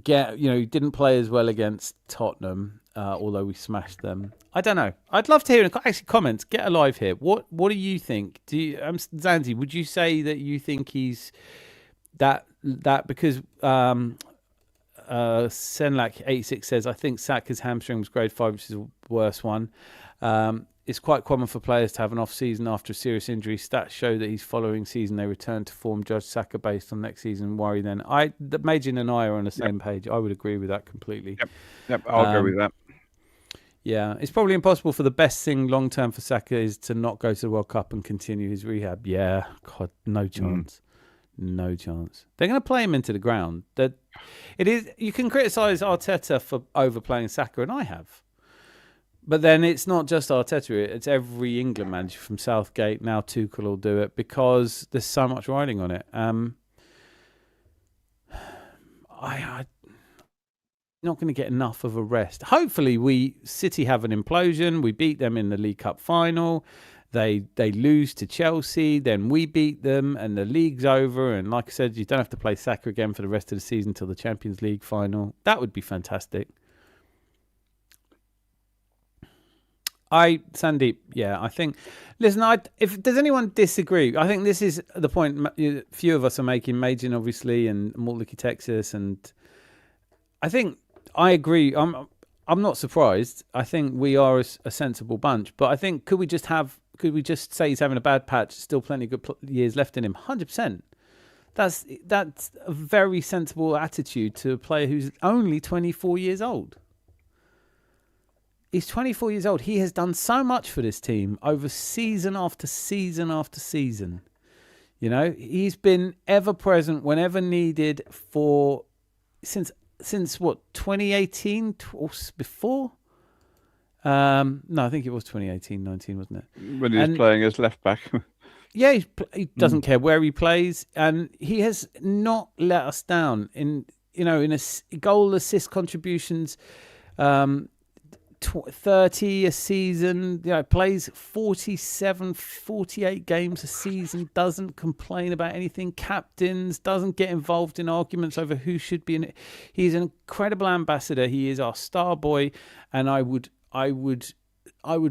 didn't play as well against Tottenham, although we smashed them. I don't know. I'd love to hear actually comments. Get alive here. What do you think? Do you, Zanzi, would you say that you think he's that because Senlak86 says, I think Saka's hamstring was grade 5, which is the worst one. It's quite common for players to have an off-season after a serious injury. Stats show that he's following season they return to form. Judge Saka based on next season. Worry then. Majin and I are on the same page. I would agree with that completely. Yep. I'll go with that. Yeah, it's probably impossible for the best thing long-term for Saka is to not go to the World Cup and continue his rehab. Yeah, God, no chance. No chance. They're going to play him into the ground. You can criticise Arteta for overplaying Saka, and I have. But then it's not just Arteta, it's every England manager from Southgate, now Tuchel will do it, because there's so much riding on it. I not going to get enough of a rest. Hopefully City have an implosion. We beat them in the League Cup final. They lose to Chelsea, then we beat them, and the league's over. And like I said, you don't have to play Saka again for the rest of the season till the Champions League final. That would be fantastic. Sandeep, yeah, I think. Listen, if does anyone disagree? I think this is the point a few of us are making. Majin, obviously, and Mortlake, Texas, and I think I agree. I'm not surprised. I think we are a sensible bunch. But I think could we just say he's having a bad patch? Still plenty of good years left in him. 100%. That's a very sensible attitude to a player who's only 24 years old. He's 24 years old. He has done so much for this team over season after season after season. You know, he's been ever present whenever needed since what, 2018 or before? No, I think it was 2018-19, wasn't it? When he was playing as left back. Yeah, he doesn't care where he plays, and he has not let us down in goal assist contributions, 30 a season. Plays 47, 48 games a season. Doesn't complain about anything. Captains, doesn't get involved in arguments over who should be in it. He's an incredible ambassador. He is our star boy, and I would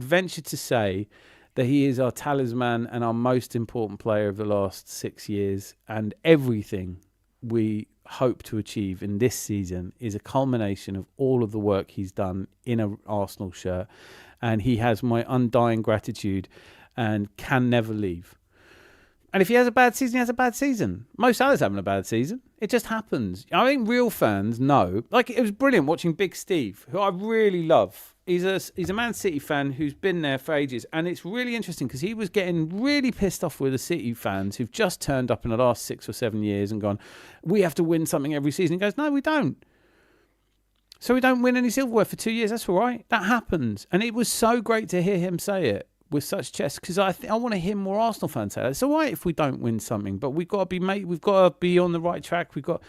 venture to say that he is our talisman and our most important player of the last 6 years. And everything we hope to achieve in this season is a culmination of all of the work he's done in an Arsenal shirt. And he has my undying gratitude and can never leave. And if he has a bad season, he has a bad season. Mo Salah's having a bad season. It just happens. I think real fans know. Like, it was brilliant watching Big Steve, who I really love. He's a Man City fan who's been there for ages. And it's really interesting because he was getting really pissed off with the City fans who've just turned up in the last 6 or 7 years and gone, we have to win something every season. He goes, no, we don't. So we don't win any silverware for 2 years. That's all right. That happens. And it was so great to hear him say it with such chest, because I want to hear more Arsenal fans say that. It's all right if we don't win something, but we've got to be on the right track. We've got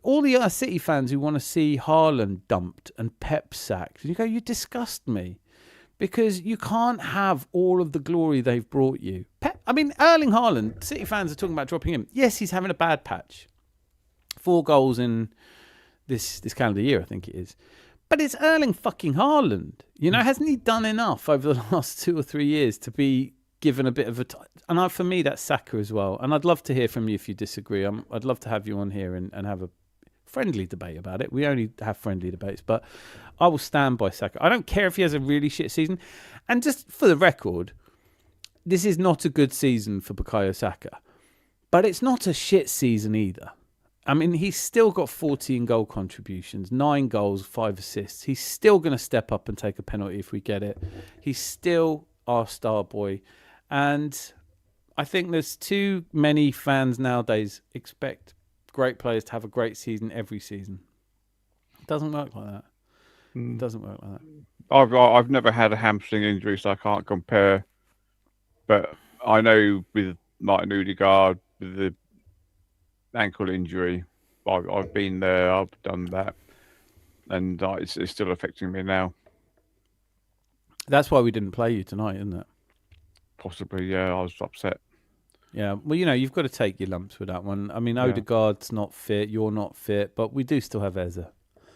all the other City fans who want to see Haaland dumped and Pep sacked. And you go, you disgust me, because you can't have all of the glory they've brought you. Erling Haaland, City fans are talking about dropping him. Yes, he's having a bad patch. 4 goals in this calendar year, I think it is. But it's Erling fucking Haaland. Hasn't he done enough over the last 2 or 3 years to be given a bit of a... And for me, that's Saka as well. And I'd love to hear from you if you disagree. I'd love to have you on here and have a friendly debate about it. We only have friendly debates, but I will stand by Saka. I don't care if he has a really shit season. And just for the record, this is not a good season for Bukayo Saka. But it's not a shit season either. He's still got 14 goal contributions, 9 goals, 5 assists. He's still going to step up and take a penalty if we get it. He's still our star boy. And I think there's too many fans nowadays expect great players to have a great season every season. It doesn't work like that. It doesn't work like that. I've never had a hamstring injury, so I can't compare. But I know with Martin Odegaard, with the ankle injury, I've been there, I've done that, and it's still affecting me now. That's why we didn't play you tonight, isn't it? Possibly, yeah. I was upset. Yeah, well, you've got to take your lumps with that one. Odegaard's not fit, you're not fit, but we do still have Eze.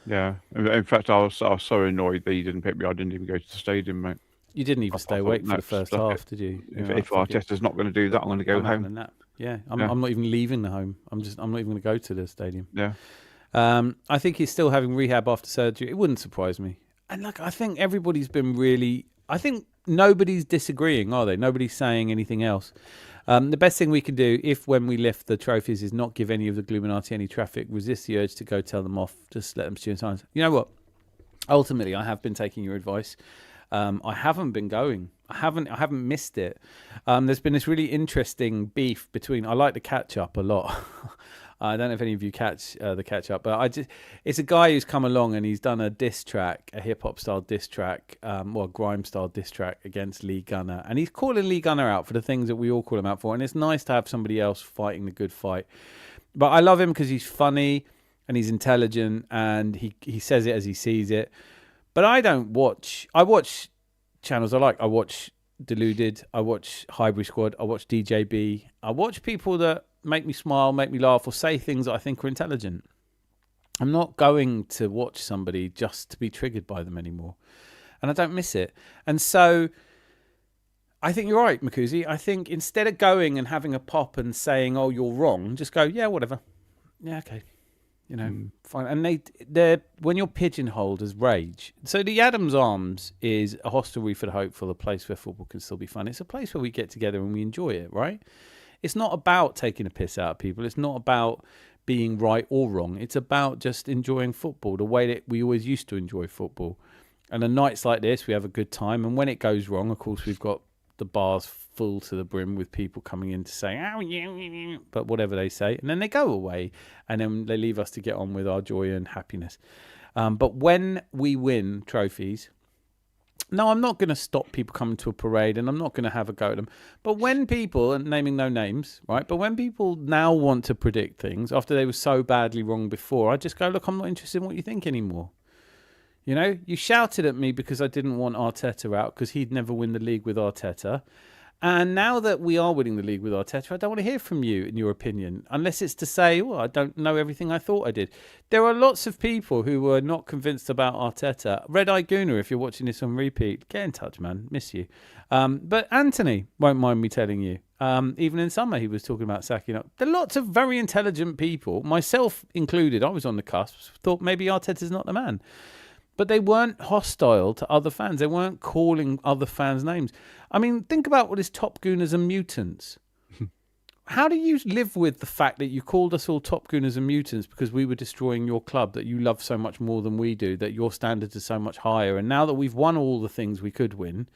Yeah, in fact, I was so annoyed that he didn't pick me. I didn't even go to the stadium, mate. You didn't even stay awake for the first half, did you? If Arteta's not going to do that, I'm going to go home. Yeah, I'm not even leaving the home. I'm not even going to go to the stadium. Yeah. I think he's still having rehab after surgery. It wouldn't surprise me. And I think everybody's been really... I think nobody's disagreeing, are they? Nobody's saying anything else. The best thing we can do, when we lift the trophies, is not give any of the Gluminati any traffic, resist the urge to go tell them off, just let them stew in silence. You know what? Ultimately, I have been taking your advice. I haven't been going. I haven't missed it. There's been this really interesting beef between... I like the catch-up a lot. I don't know if any of you catch the catch-up, but it's a guy who's come along and he's done a diss track, a hip-hop style diss track, grime style diss track against Lee Gunner. And he's calling Lee Gunner out for the things that we all call him out for. And it's nice to have somebody else fighting the good fight. But I love him because he's funny and he's intelligent and he says it as he sees it. But I watch channels I like. I watch Deluded. I watch Hybrid Squad. I watch DJB. I watch people that make me smile, make me laugh, or say things that I think are intelligent. I'm not going to watch somebody just to be triggered by them anymore. And I don't miss it. And so I think you're right, Makuzi. I think instead of going and having a pop and saying, oh, you're wrong, just go, yeah, whatever. Yeah, okay. Fine. And they're when you're pigeonholed as rage. So the Adams Arms is a hostelry for the hopeful, a place where football can still be fun. It's a place where we get together and we enjoy it, right? It's not about taking a piss out of people. It's not about being right or wrong. It's about just enjoying football the way that we always used to enjoy football. And on nights like this, we have a good time. And when it goes wrong, of course, we've got the bars full to the brim with people coming in to say, oh, yeah, but whatever they say. And then they go away and then they leave us to get on with our joy and happiness. But when we win trophies, No, I'm not going to stop people coming to a parade, and I'm not going to have a go at them. But when people, and naming no names, right? But when people now want to predict things after they were so badly wrong before, I just go, look, I'm not interested in what you think anymore. You know, you shouted at me because I didn't want Arteta out because he'd never win the league with Arteta. And now that we are winning the league with Arteta, I don't want to hear from you in your opinion, unless it's to say, well, I don't know everything I thought I did. There are lots of people who were not convinced about Arteta. Red Eye Gooner, if you're watching this on repeat, get in touch, man. Miss you. But Anthony won't mind me telling you. Even in summer, he was talking about sacking up. There are lots of very intelligent people, myself included. I was on the cusp, thought maybe Arteta's not the man. But they weren't hostile to other fans. They weren't calling other fans names. I mean, think about what is top gooners and mutants. How do you live with the fact that you called us all top gooners and mutants because we were destroying your club that you love so much more than we do, that your standards are so much higher, and now that we've won all the things we could win,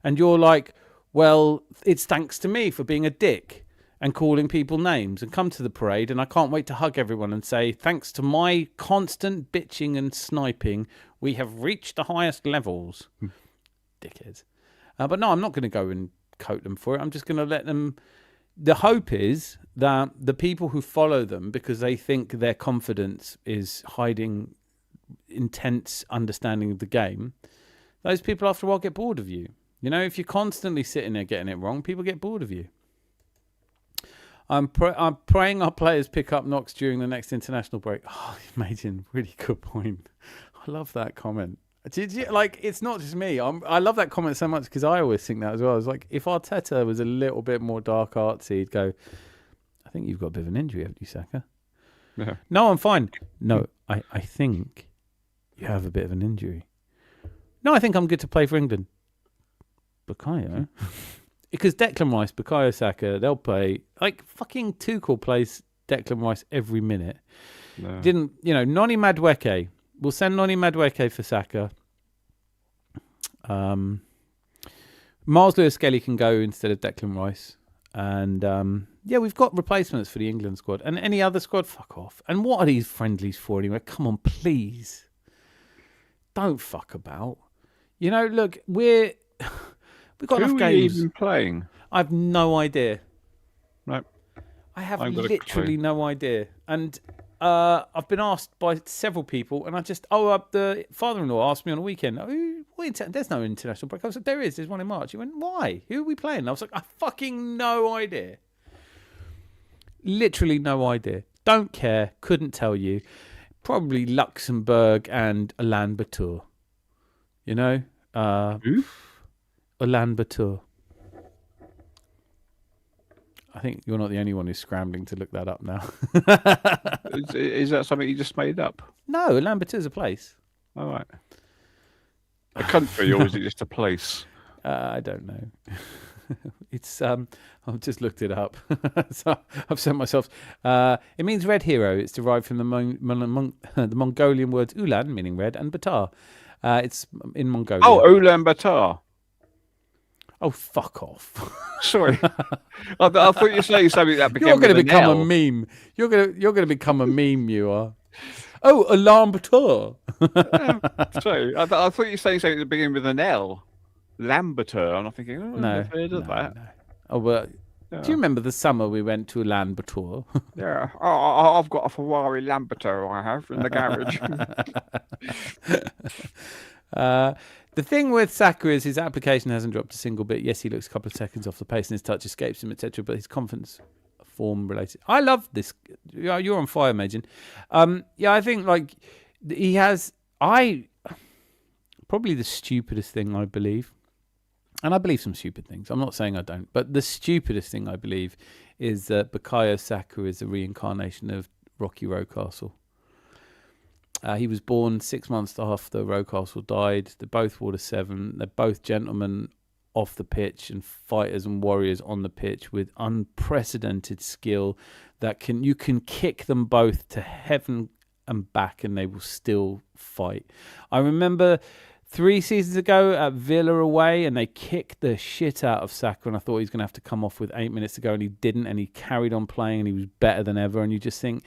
and you're like, well, it's thanks to me for being a dick and calling people names, and come to the parade, and I can't wait to hug everyone and say, thanks to my constant bitching and sniping, we have reached the highest levels. Dickheads. But no, I'm not going to go and coat them for it. I'm just going to let them... The hope is that the people who follow them because they think their confidence is hiding intense understanding of the game, those people after a while get bored of you. You know, if you're constantly sitting there getting it wrong, people get bored of you. I'm praying our players pick up knocks during the next international break. Oh, imagine, really good point. I love that comment. Like, it's not just me. I love that comment so much because I always think that as well. I was like, if Arteta was a little bit more dark artsy, he'd go, I think you've got a bit of an injury, haven't you, Saka? Yeah. No, I'm fine. No, I think you have a bit of an injury. No, I think I'm good to play for England. Bukayo? Because Declan Rice, Bukayo Saka, they'll play. Like, fucking Tuchel plays Declan Rice every minute. No. Noni Madueke. We'll send Noni Madueke for Saka. Miles Lewis-Skelly can go instead of Declan Rice. And, we've got replacements for the England squad. And any other squad, fuck off. And what are these friendlies for anyway? Come on, please. Don't fuck about. You know, look, we've got enough games. Who are you even playing? I have no idea. No. I have literally no idea. And I've been asked by several people, and the father-in-law asked me on a weekend, there's no international break. I was like, there's one in March. He went, why? Who are we playing? I was like, I fucking no idea. Literally no idea. Don't care. Couldn't tell you. Probably Luxembourg and Ulaanbaatar. You know? Ulaanbaatar. I think you're not the only one who's scrambling to look that up now. Is that something you just made up? No, Ulaanbaatar is a place. All right. A country, or is it just a place? I don't know. It's I've just looked it up. So I've sent myself. It means red hero. It's derived from the Mongolian words ulan, meaning red, and batar. It's in Mongolia. Oh, Ulaanbaatar. Oh, fuck off. Sorry. I thought you were saying something that began You're going to with become an L. a meme. You're going to become a meme, you are. Oh, Ulaanbaatar. Sorry. I thought you were saying something that began with an L. Lamberter. And I'm thinking, I've never heard of that. No. Oh, well, Yeah. do you remember the summer we went to Ulaanbaatar? Yeah. I've got a Ferrari Lamberter I have in the garage. The thing with Saka is his application hasn't dropped a single bit. Yes, he looks a couple of seconds off the pace and his touch escapes him, etc. But his confidence, form related. I love this. You're on fire, Majin. I think like he has. Probably the stupidest thing I believe, and I believe some stupid things. I'm not saying I don't, but the stupidest thing I believe is that Bukayo Saka is a reincarnation of Rocky Rocastle. He was born 6 months after Rocastle died. They're both Water 7. They're both gentlemen off the pitch and fighters and warriors on the pitch with unprecedented skill that you can kick them both to heaven and back and they will still fight. I remember 3 seasons ago at Villa away and they kicked the shit out of Saka and I thought he was going to have to come off with 8 minutes to go and he didn't and he carried on playing and he was better than ever and you just think,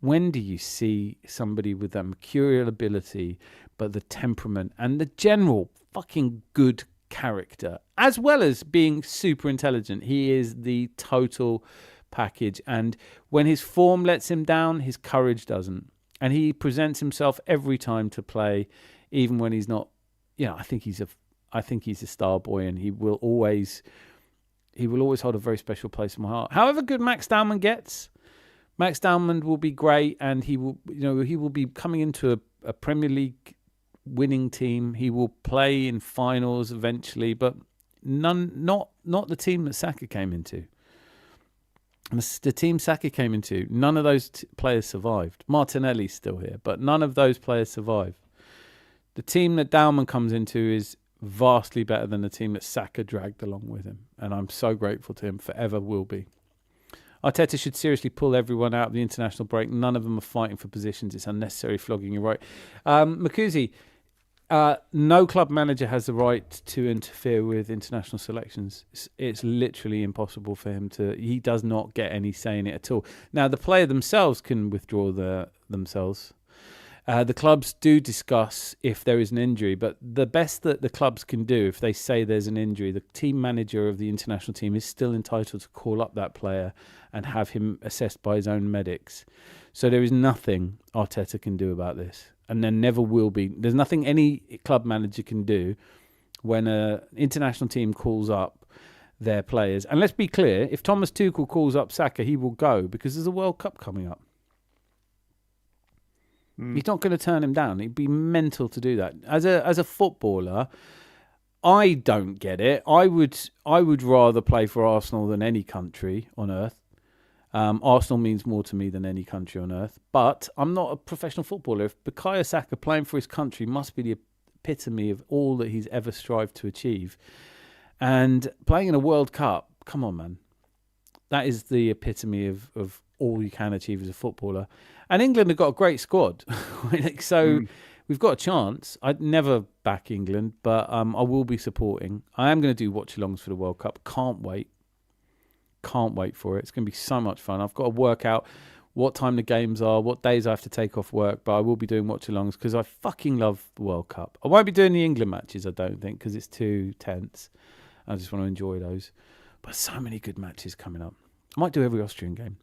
When do you see somebody with that mercurial ability, but the temperament and the general fucking good character, as well as being super intelligent? He is the total package. And when his form lets him down, his courage doesn't. And he presents himself every time to play, even when he's not. I think he's a star boy, and he will always hold a very special place in my heart. However good Max Dowman gets, Max Dowman will be great, and he will be coming into a Premier League winning team. He will play in finals eventually, but not the team that Saka came into. The team Saka came into, none of those players survived. Martinelli's still here, but none of those players survived. The team that Dowman comes into is vastly better than the team that Saka dragged along with him, and I'm so grateful to him, forever will be. Arteta should seriously pull everyone out of the international break. None of them are fighting for positions. It's unnecessary flogging. You're right. Makuzi, no club manager has the right to interfere with international selections. It's literally impossible for him to. He does not get any say in it at all. Now, the player themselves can withdraw themselves. The clubs do discuss if there is an injury, but the best that the clubs can do, if they say there's an injury, the team manager of the international team is still entitled to call up that player and have him assessed by his own medics. So there is nothing Arteta can do about this, and there never will be. There's nothing any club manager can do when an international team calls up their players. And let's be clear, if Thomas Tuchel calls up Saka, he will go because there's a World Cup coming up. He's not going to turn him down. He'd be mental to do that. As a footballer, I don't get it. I would rather play for Arsenal than any country on earth. Arsenal means more to me than any country on earth. But I'm not a professional footballer. If Bukayo Saka playing for his country must be the epitome of all that he's ever strived to achieve. And playing in a World Cup, come on, man. That is the epitome of all you can achieve as a footballer. And England have got a great squad. So we've got a chance. I'd never back England, but I will be supporting. I am going to do watch-alongs for the World Cup. Can't wait. Can't wait for it. It's going to be so much fun. I've got to work out what time the games are, what days I have to take off work, but I will be doing watch-alongs because I fucking love the World Cup. I won't be doing the England matches, I don't think, because it's too tense. I just want to enjoy those. But so many good matches coming up. I might do every Austrian game.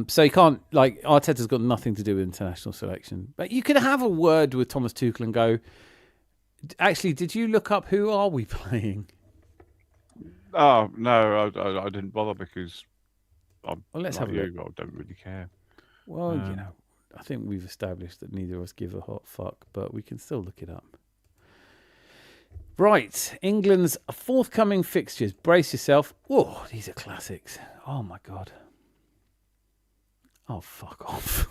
So you can't, Arteta's got nothing to do with international selection. But you could have a word with Thomas Tuchel and go, actually, did you look up who are we playing? Oh, no, I didn't bother because Let's have a look. I don't really care. Well, I think we've established that neither of us give a hot fuck, but we can still look it up. Right, England's forthcoming fixtures. Brace yourself. Oh, these are classics. Oh, my God. Oh, fuck off.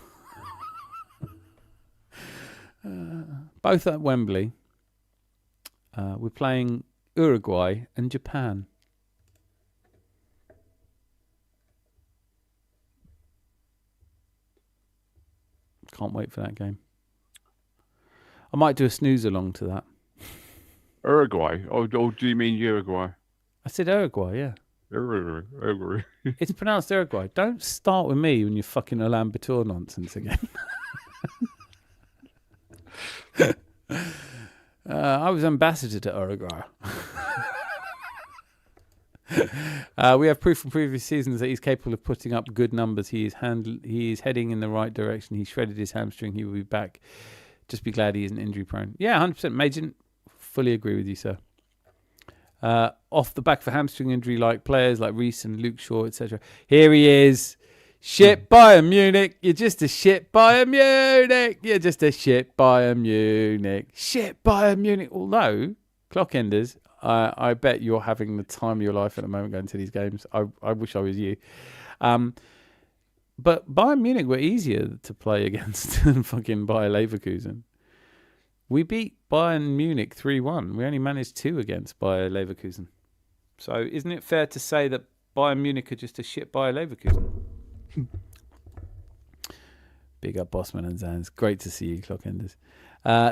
Both at Wembley. We're playing Uruguay and Japan. Can't wait for that game. I might do a snooze along to that. Uruguay? Or do you mean Uruguay? I said Uruguay, yeah. Uruguay. It's pronounced Uruguay. Don't start with me when you're fucking Alain Bator nonsense again. I was ambassador to Uruguay. We have proof from previous seasons that he's capable of putting up good numbers. He is heading in the right direction. He shredded his hamstring. He will be back. Just be glad he isn't injury prone. Yeah, 100%. Major, fully agree with you, sir. Off the back of a hamstring injury, like players like Reece and Luke Shaw, etc. Here he is. Shit Bayern Munich. You're just a shit Bayern Munich. You're just a shit Bayern Munich. Shit Bayern Munich. Although, clock enders, I bet you're having the time of your life at the moment going to these games. I wish I was you. But Bayern Munich were easier to play against than fucking Bayer Leverkusen. We beat Bayern Munich 3-1. We only managed 2 against Bayer Leverkusen. So isn't it fair to say that Bayern Munich are just a shit Bayer Leverkusen? Big up Bossman and Zans. Great to see you, Clockenders.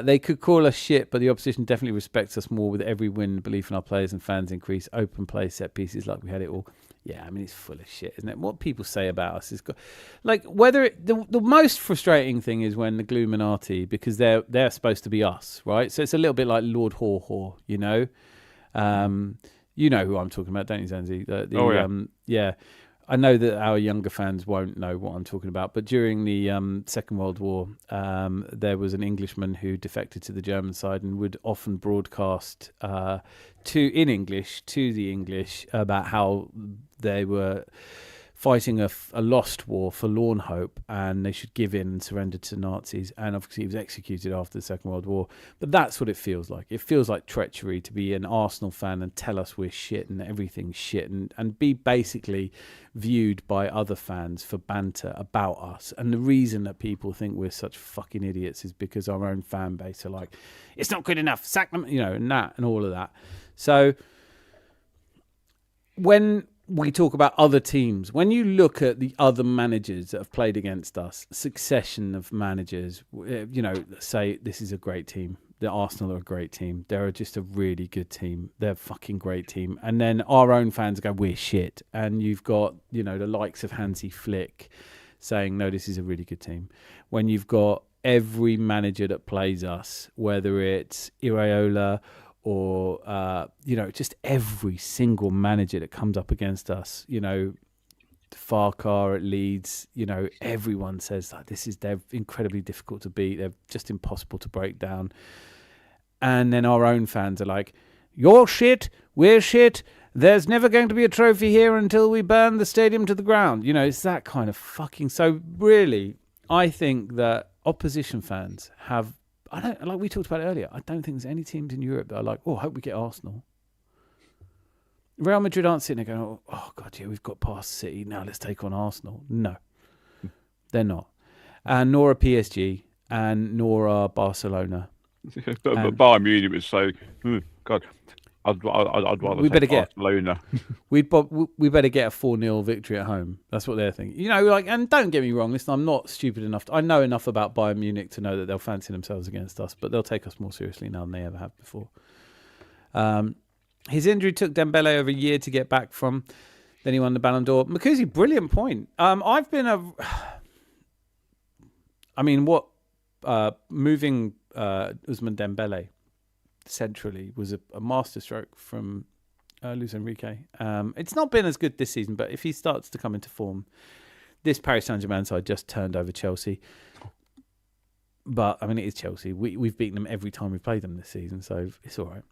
They could call us shit, but the opposition definitely respects us more with every win. Belief in our players and fans increase. Open play, set pieces, like we had it all. Yeah, I mean, it's full of shit, isn't it? What people say about us is like whether the most frustrating thing is when the Gluminati, because they're supposed to be us, right? So it's a little bit like Lord Haw, you know. You know who I'm talking about, don't you, Zanzi? Yeah. I know that our younger fans won't know what I'm talking about, but during the Second World War, there was an Englishman who defected to the German side and would often broadcast in English to the English about how they were fighting a lost war, forlorn hope, and they should give in and surrender to Nazis. And obviously he was executed after the Second World War. But that's what it feels like. It feels like treachery to be an Arsenal fan and tell us we're shit and everything's shit, and be basically viewed by other fans for banter about us. And the reason that people think we're such fucking idiots is because our own fan base are like, it's not good enough, sack them, you know, and all of that. So when we talk about other teams, when you look at the other managers that have played against us, succession of managers, you know, say this is a great team. The Arsenal are a great team. They're just a really good team. They're a fucking great team. And then our own fans go, we're shit. And you've got, you know, the likes of Hansi Flick saying, no, this is a really good team. When you've got every manager that plays us, whether it's Iraola or, you know, just every single manager that comes up against us, you know, Farcar at Leeds, you know, everyone says that they're incredibly difficult to beat. They're just impossible to break down. And then our own fans are like, you're shit, we're shit. There's never going to be a trophy here until we burn the stadium to the ground. You know, it's that kind of fucking... So really, I think that opposition fans have... like we talked about earlier, I don't think there's any teams in Europe that are like, oh, I hope we get Arsenal. Real Madrid aren't sitting there going, oh God, yeah, we've got past City, now let's take on Arsenal. No, they're not. And nor are PSG, and nor are Barcelona. But Bayern Munich would say, God, I'd rather we better take Barcelona. we better get a 4-0 victory at home. That's what they're thinking. You know, like, and don't get me wrong, listen, I'm not stupid enough. I know enough about Bayern Munich to know that they'll fancy themselves against us, but they'll take us more seriously now than they ever have before. His injury took Dembele over a year to get back from. Then he won the Ballon d'Or. Makuzi, brilliant point. Moving Ousmane Dembele centrally was a masterstroke from Luis Enrique. It's not been as good this season, but if he starts to come into form, this Paris Saint-Germain side just turned over Chelsea. But, I mean, it is Chelsea. We've beaten them every time we've played them this season, so it's all right.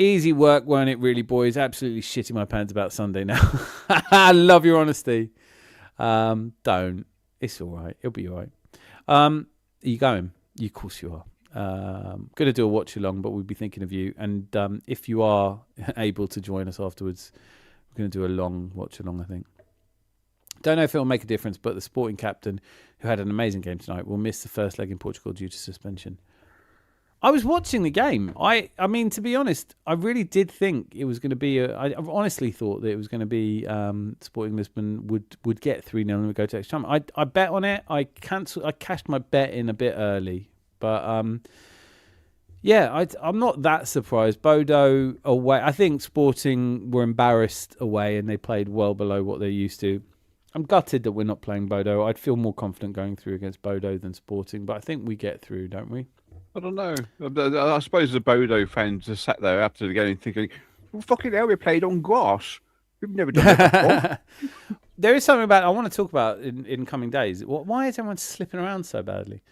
Easy work, weren't it, really, boys? Absolutely shitting my pants about Sunday now. I love your honesty. Don't. It's all right. It'll be all right. Are you going? Of course you are. Going to do a watch-along, but we'll be thinking of you. And if you are able to join us afterwards, we're going to do a long watch-along, I think. Don't know if it'll make a difference, but the Sporting captain, who had an amazing game tonight, will miss the first leg in Portugal due to suspension. I was watching the game. I mean, to be honest, I really did think it was going to be... I honestly thought that it was going to be Sporting Lisbon would get 3-0 and would go to extra time. I bet on it. I cashed my bet in a bit early. But, I'm not that surprised. Bodo away. I think Sporting were embarrassed away and they played well below what they're used to. I'm gutted that we're not playing Bodo. I'd feel more confident going through against Bodo than Sporting, but I think we get through, don't we? I don't know. I suppose the Bodo fans just sat there after the game thinking, well, fucking hell, we played on grass. We've never done that before. There is something about I want to talk about in coming days. Why is everyone slipping around so badly?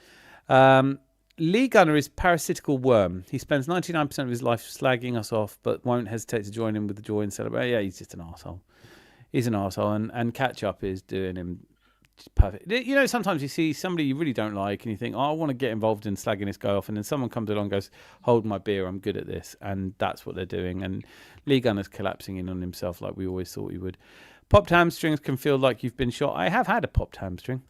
Lee Gunner is parasitical worm. He spends 99% of his life slagging us off, but won't hesitate to join in with the joy and celebrate. Yeah, he's just an arsehole. He's an arsehole, and catch up is doing him perfect. You know, sometimes you see somebody you really don't like and you think, I want to get involved in slagging this guy off, and then someone comes along and goes, hold my beer, I'm good at this, and that's what they're doing. And Lee Gunner's collapsing in on himself like we always thought he would. Popped hamstrings can feel like you've been shot. I have had a popped hamstring.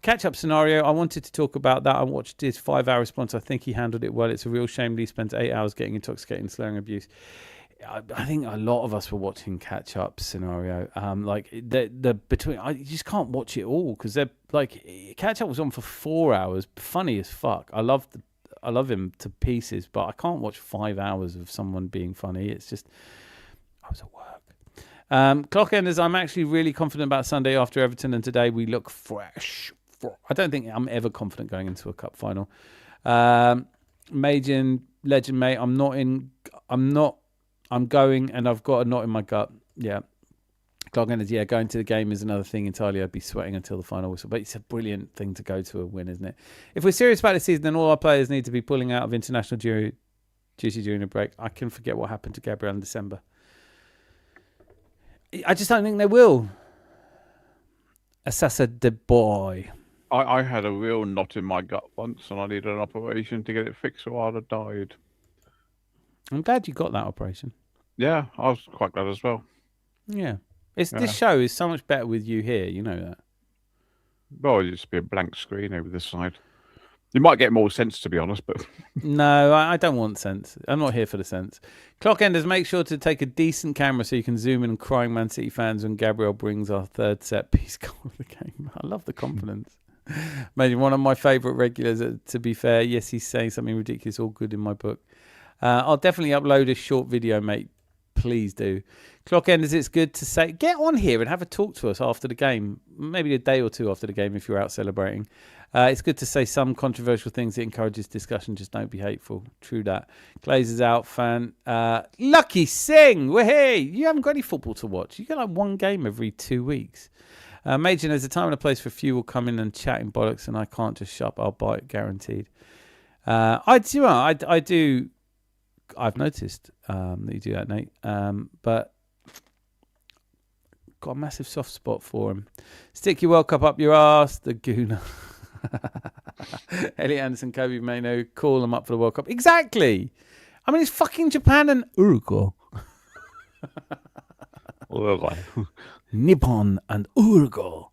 Catch-up scenario, I wanted to talk about that. I watched his 5-hour response. I think he handled it well. It's a real shame Lee spends 8 hours getting intoxicated and slurring abuse. I think a lot of us were watching catch-up scenario. You just can't watch it all because they're like catch-up was on for 4 hours. Funny as fuck. I love him to pieces, but I can't watch 5 hours of someone being funny. It's just I was at work. Clockenders, I'm actually really confident about Sunday after Everton, and today we look fresh. I don't think I'm ever confident going into a cup final. Major legend, mate. I'm going, and I've got a knot in my gut. Yeah. Clockenders, yeah, going to the game is another thing entirely. I'd be sweating until the final whistle. But it's a brilliant thing to go to a win, isn't it? If we're serious about this season, then all our players need to be pulling out of international duty during a break. I can forget what happened to Gabriel in December. I just don't think they will. Assasa de boy. I had a real knot in my gut once, and I needed an operation to get it fixed, or I'd have died. I'm glad you got that operation. Yeah, I was quite glad as well. Yeah. This show is so much better with you here, you know that. Well, it'd just be a blank screen over this side. You might get more sense, to be honest, but... No, I don't want sense. I'm not here for the sense. Clockenders, make sure to take a decent camera so you can zoom in on crying Man City fans when Gabriel brings our third set piece goal of the game. I love the confidence. Maybe one of my favourite regulars, to be fair. Yes, he's saying something ridiculous, all good in my book. I'll definitely upload a short video, mate. Please do. Clockenders, it's good to say, get on here and have a talk to us after the game. Maybe a day or two after the game if you're out celebrating. It's good to say some controversial things that encourages discussion. Just don't be hateful. True that. Glazers out, fan. Lucky Singh. Hey, you haven't got any football to watch. You get like one game every 2 weeks. Major, there's a time and a place for a few will come in and chat in bollocks, and I can't just shut up. I'll bite, guaranteed. I do. I've noticed that you do that, Nate. But got a massive soft spot for him. Stick your World Cup up your arse, the Gooner. Elliot Anderson, Kobe Mano, call them up for the World Cup. Exactly. I mean, it's fucking Japan and Uruguay. Nippon and Uruguay.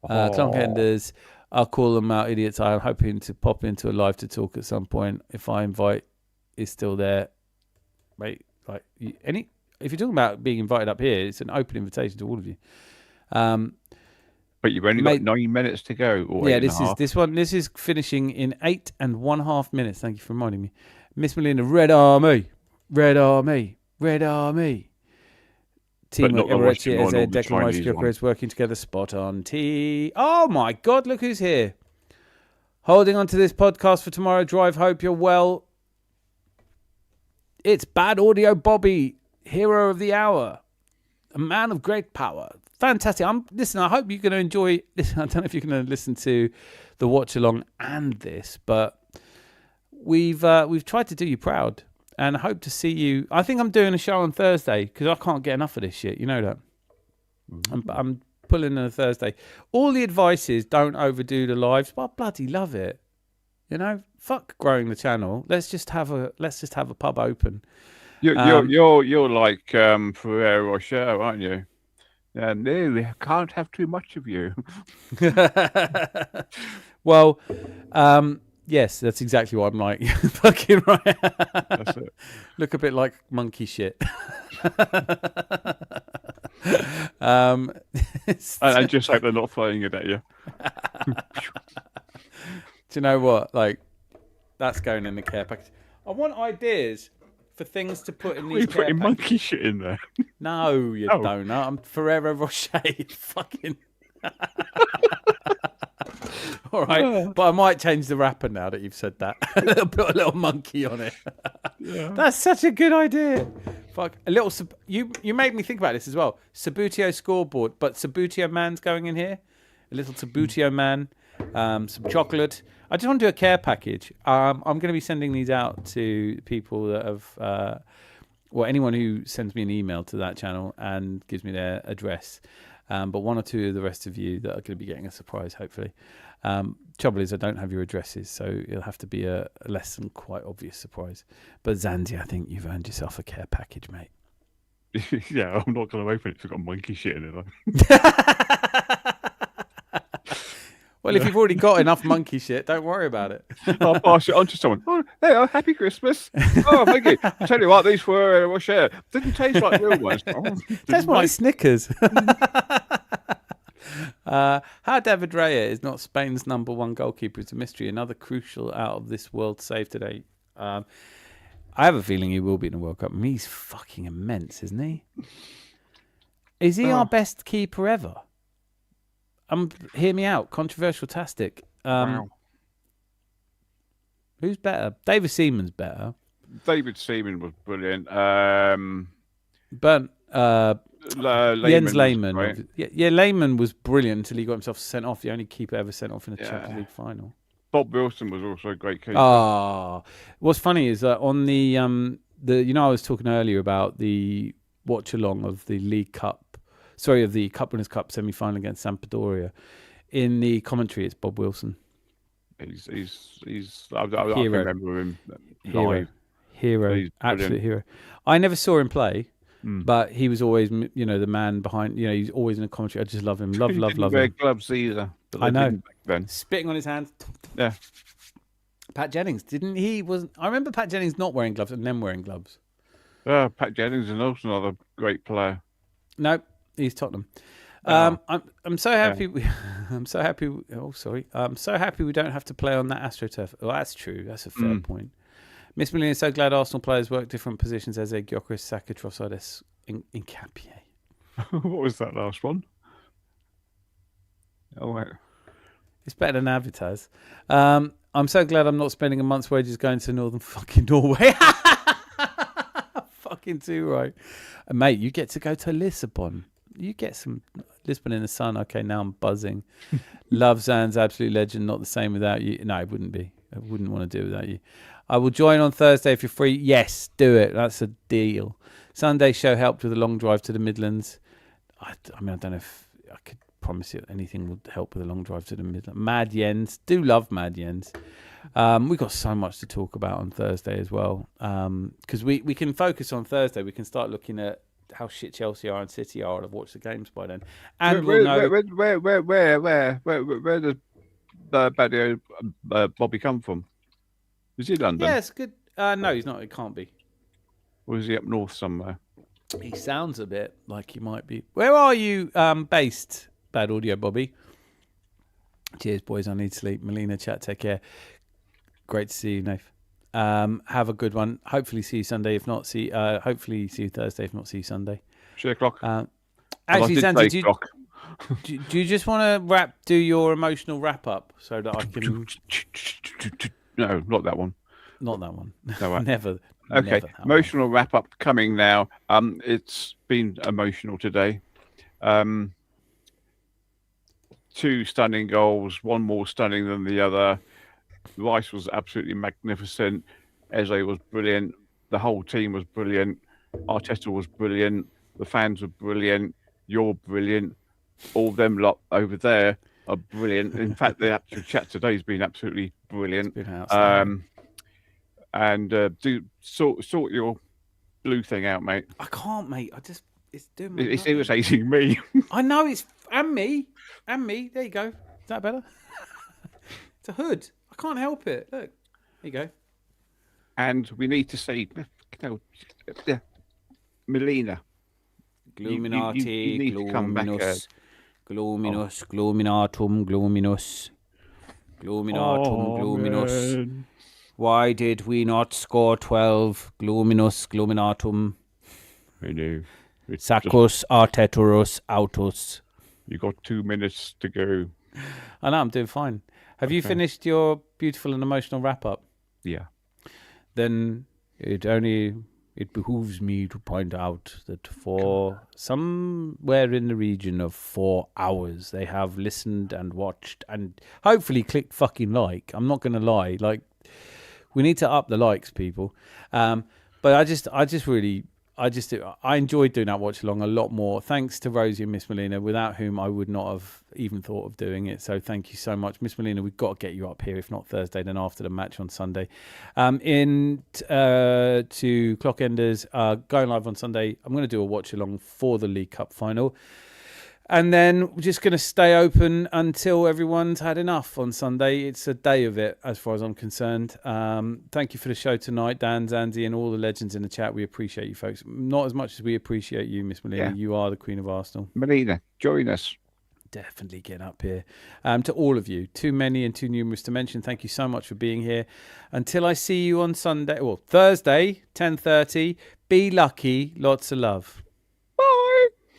Clockenders, I'll call them out idiots. I'm hoping to pop into a live to talk at some point. If I invite is still there, mate. Like if you're talking about being invited up here, it's an open invitation to all of you. But you've only got 9 minutes to go. Or yeah, this is finishing in 8.5 minutes. Thank you for reminding me. Miss Melinda, Red Army. Teamwork, Emirates, as a Declan Rice strippers working together. Spot on. Oh my God! Look who's here. Holding on to this podcast for tomorrow. Drive. Hope you're well. It's Bad Audio Bobby, hero of the hour, a man of great power. Fantastic. Listen, I hope you're going to enjoy this. I don't know if you're going to listen to the watch along and this, but we've tried to do you proud and I hope to see you. I think I'm doing a show on Thursday because I can't get enough of this shit. You know that. Mm-hmm. I'm pulling on a Thursday. All the advice is don't overdo the lives, but I bloody love it. You know, fuck growing the channel. Let's just have a pub open. You're like Ferrero Rocher, aren't you? No, we can't have too much of you. Well, yes, that's exactly what I'm like. Fucking right. That's it. Look a bit like monkey shit. I just hope they're not flying it at you. Do you know what? Like, that's going in the care package. I want ideas for things to put in these care putting packages. Monkey shit in there. No, you don't. I'm Ferrero Rocher. Fucking. All right, but I might change the wrapper now that you've said that. Put a little monkey on it. Yeah. That's such a good idea. Fuck, a little. You made me think about this as well. Sabutio scoreboard, but Sabutio man's going in here. A little Sabutio man. Some chocolate. I just want to do a care package. I'm going to be sending these out to people that have, anyone who sends me an email to that channel and gives me their address. But one or two of the rest of you that are going to be getting a surprise, hopefully. Trouble is, I don't have your addresses, so it'll have to be a less than quite obvious surprise. But Zanzi, I think you've earned yourself a care package, mate. Yeah, I'm not going to open it if it's got monkey shit in it. Well, if you've already got enough monkey shit, don't worry about it. I'll pass it on to someone. Oh, hey, happy Christmas. Oh, thank you. I tell you what, these were share. Didn't taste like real ones. Tastes more like Snickers. How David Raya is not Spain's #1 goalkeeper is a mystery. Another crucial out of this world save today. I have a feeling he will be in the World Cup. I mean, he's fucking immense, isn't he? Is he our best keeper ever? Hear me out. Controversial tastic. Wow. Who's better? David Seaman's better. David Seaman was brilliant. But Jens Lehmann. Right? Lehmann was brilliant until he got himself sent off. The only keeper ever sent off in a Champions League final. Bob Wilson was also a great keeper. What's funny is that on the I was talking earlier about the watch along of the League Cup, of the Cup Winners' Cup semi-final against Sampdoria. In the commentary, it's Bob Wilson. I remember him live. Hero, absolute hero. I never saw him play, but he was always, the man behind. He's always in a commentary. I just love him. Love He didn't wear gloves either. I know. Back then. Spitting on his hands. Yeah. Pat Jennings didn't he? I remember Pat Jennings not wearing gloves and then wearing gloves. Pat Jennings is also another great player. No, he's Tottenham. I'm so happy. I'm so happy. Oh, sorry. I'm so happy we don't have to play on that AstroTurf. Well, that's true. That's a fair point. Miss Millennium is so glad Arsenal players work different positions as a Gyökeres, Saka, Trossard, in Capier. What was that last one? Oh, wait. It's better than advertise. I'm so glad I'm not spending a month's wages going to northern fucking Norway. Fucking too right. Mate, you get to go to Lisbon. You get some Lisbon in the sun. Okay, now I'm buzzing. Love Zan's absolute legend. Not the same without you. No, it wouldn't be. I wouldn't want to do it without you. I will join on Thursday if you're free. Yes, do it. That's a deal. Sunday show helped with a long drive to the Midlands. I don't know if I could promise you anything would help with a long drive to the Midlands. Mad Jens. Do love Mad Jens. We've got so much to talk about on Thursday as well. Because we can focus on Thursday. We can start looking at how shit Chelsea are and City are. I've watched the games by then, and where does Badio Bobby come from? Is he London? Yeah, it's good. No, he's not. It can't be. Or is he up north somewhere? He sounds a bit like he might be. Where are you based? Bad audio, Bobby. Cheers, boys. I need sleep. Melina, chat. Take care. Great to see you, Nath. Have a good one. Hopefully see you Sunday. If not, hopefully see you Thursday. If not, see you Sunday. 3:00. Actually, Sandy, do you just want to do your emotional wrap up so that I can? No, not that one. Not that one. No, Never. Okay, never emotional wrap up coming now. It's been emotional today. 2 stunning goals, one more stunning than the other. Rice was absolutely magnificent. Eze was brilliant. The whole team was brilliant. Arteta was brilliant. The fans were brilliant. You're brilliant. All them lot over there are brilliant. In fact, the actual chat today has been absolutely brilliant. It's been outstanding. And do sort your blue thing out, mate. I can't, mate. It's doing. It's irritating me. I know it's and me. There you go. Is that better? It's a hood. I can't help it. Look, there you go. And we need to say, Melina. Gluminati, you need to come back. Gluminus, gluminatum, gluminus, gluminatum. Why did we not score 12? Gluminus, gluminatum. I know. Sacus arteturus autus. You got 2 minutes to go. I know, I'm doing fine. Have you finished your beautiful and emotional wrap up? Yeah. Then it behooves me to point out that for somewhere in the region of 4 hours, they have listened and watched and hopefully clicked fucking like. I'm not going to lie. Like, we need to up the likes, people. But I enjoyed doing that watch along a lot more. Thanks to Rosie and Miss Melina, without whom I would not have even thought of doing it. So thank you so much, Miss Melina. We've got to get you up here, if not Thursday, then after the match on Sunday. To Clock Enders, going live on Sunday. I'm going to do a watch along for the League Cup final. And then we're just going to stay open until everyone's had enough on Sunday. It's a day of it, as far as I'm concerned. Thank you for the show tonight, Dan, Zanzi, and all the legends in the chat. We appreciate you, folks. Not as much as we appreciate you, Miss Melina. Yeah. You are the Queen of Arsenal. Melina, join us. Definitely get up here. To all of you, too many and too numerous to mention, thank you so much for being here. Until I see you on Sunday, Thursday, 10:30, be lucky. Lots of love.